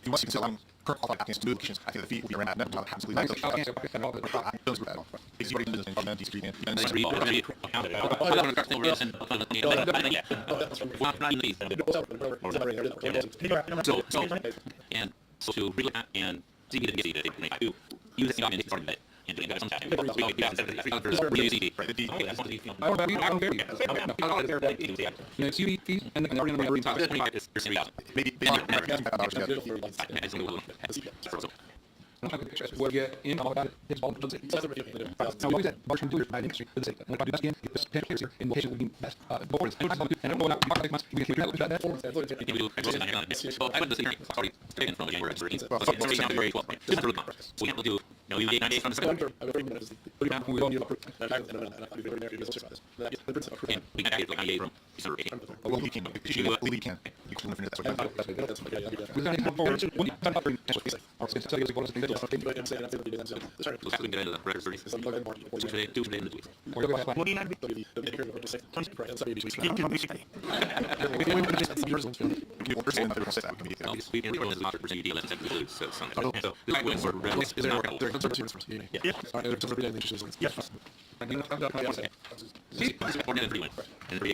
you want to consider allowing current qualified applicants to do applications, I think the fee will be around that. Not absolutely. And so to really and see the get it use the document started it and doing that sometimes. I don't care. It's UV fees and then already on the top. Maybe We'll get in all about his ball. Now, what is that? Marshall do it by industry. Let's say, when I do best again, this 10 years here, in location would be best. Before this, and I'm going out, we can figure out that. I went to see sorry, taken from January 13th. So it's January 12th. Just through the conference. We have to do, you know, 9 days from the second. And we got to get 9 days from December 8th. Well, we can. We can. You can finish that. We're going to have forward. When you turn up for So we can get into the record 30. Two today in the week. We can run this not percent deal and set the so something. So this is where red is not more than 3 wins. And 3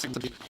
against.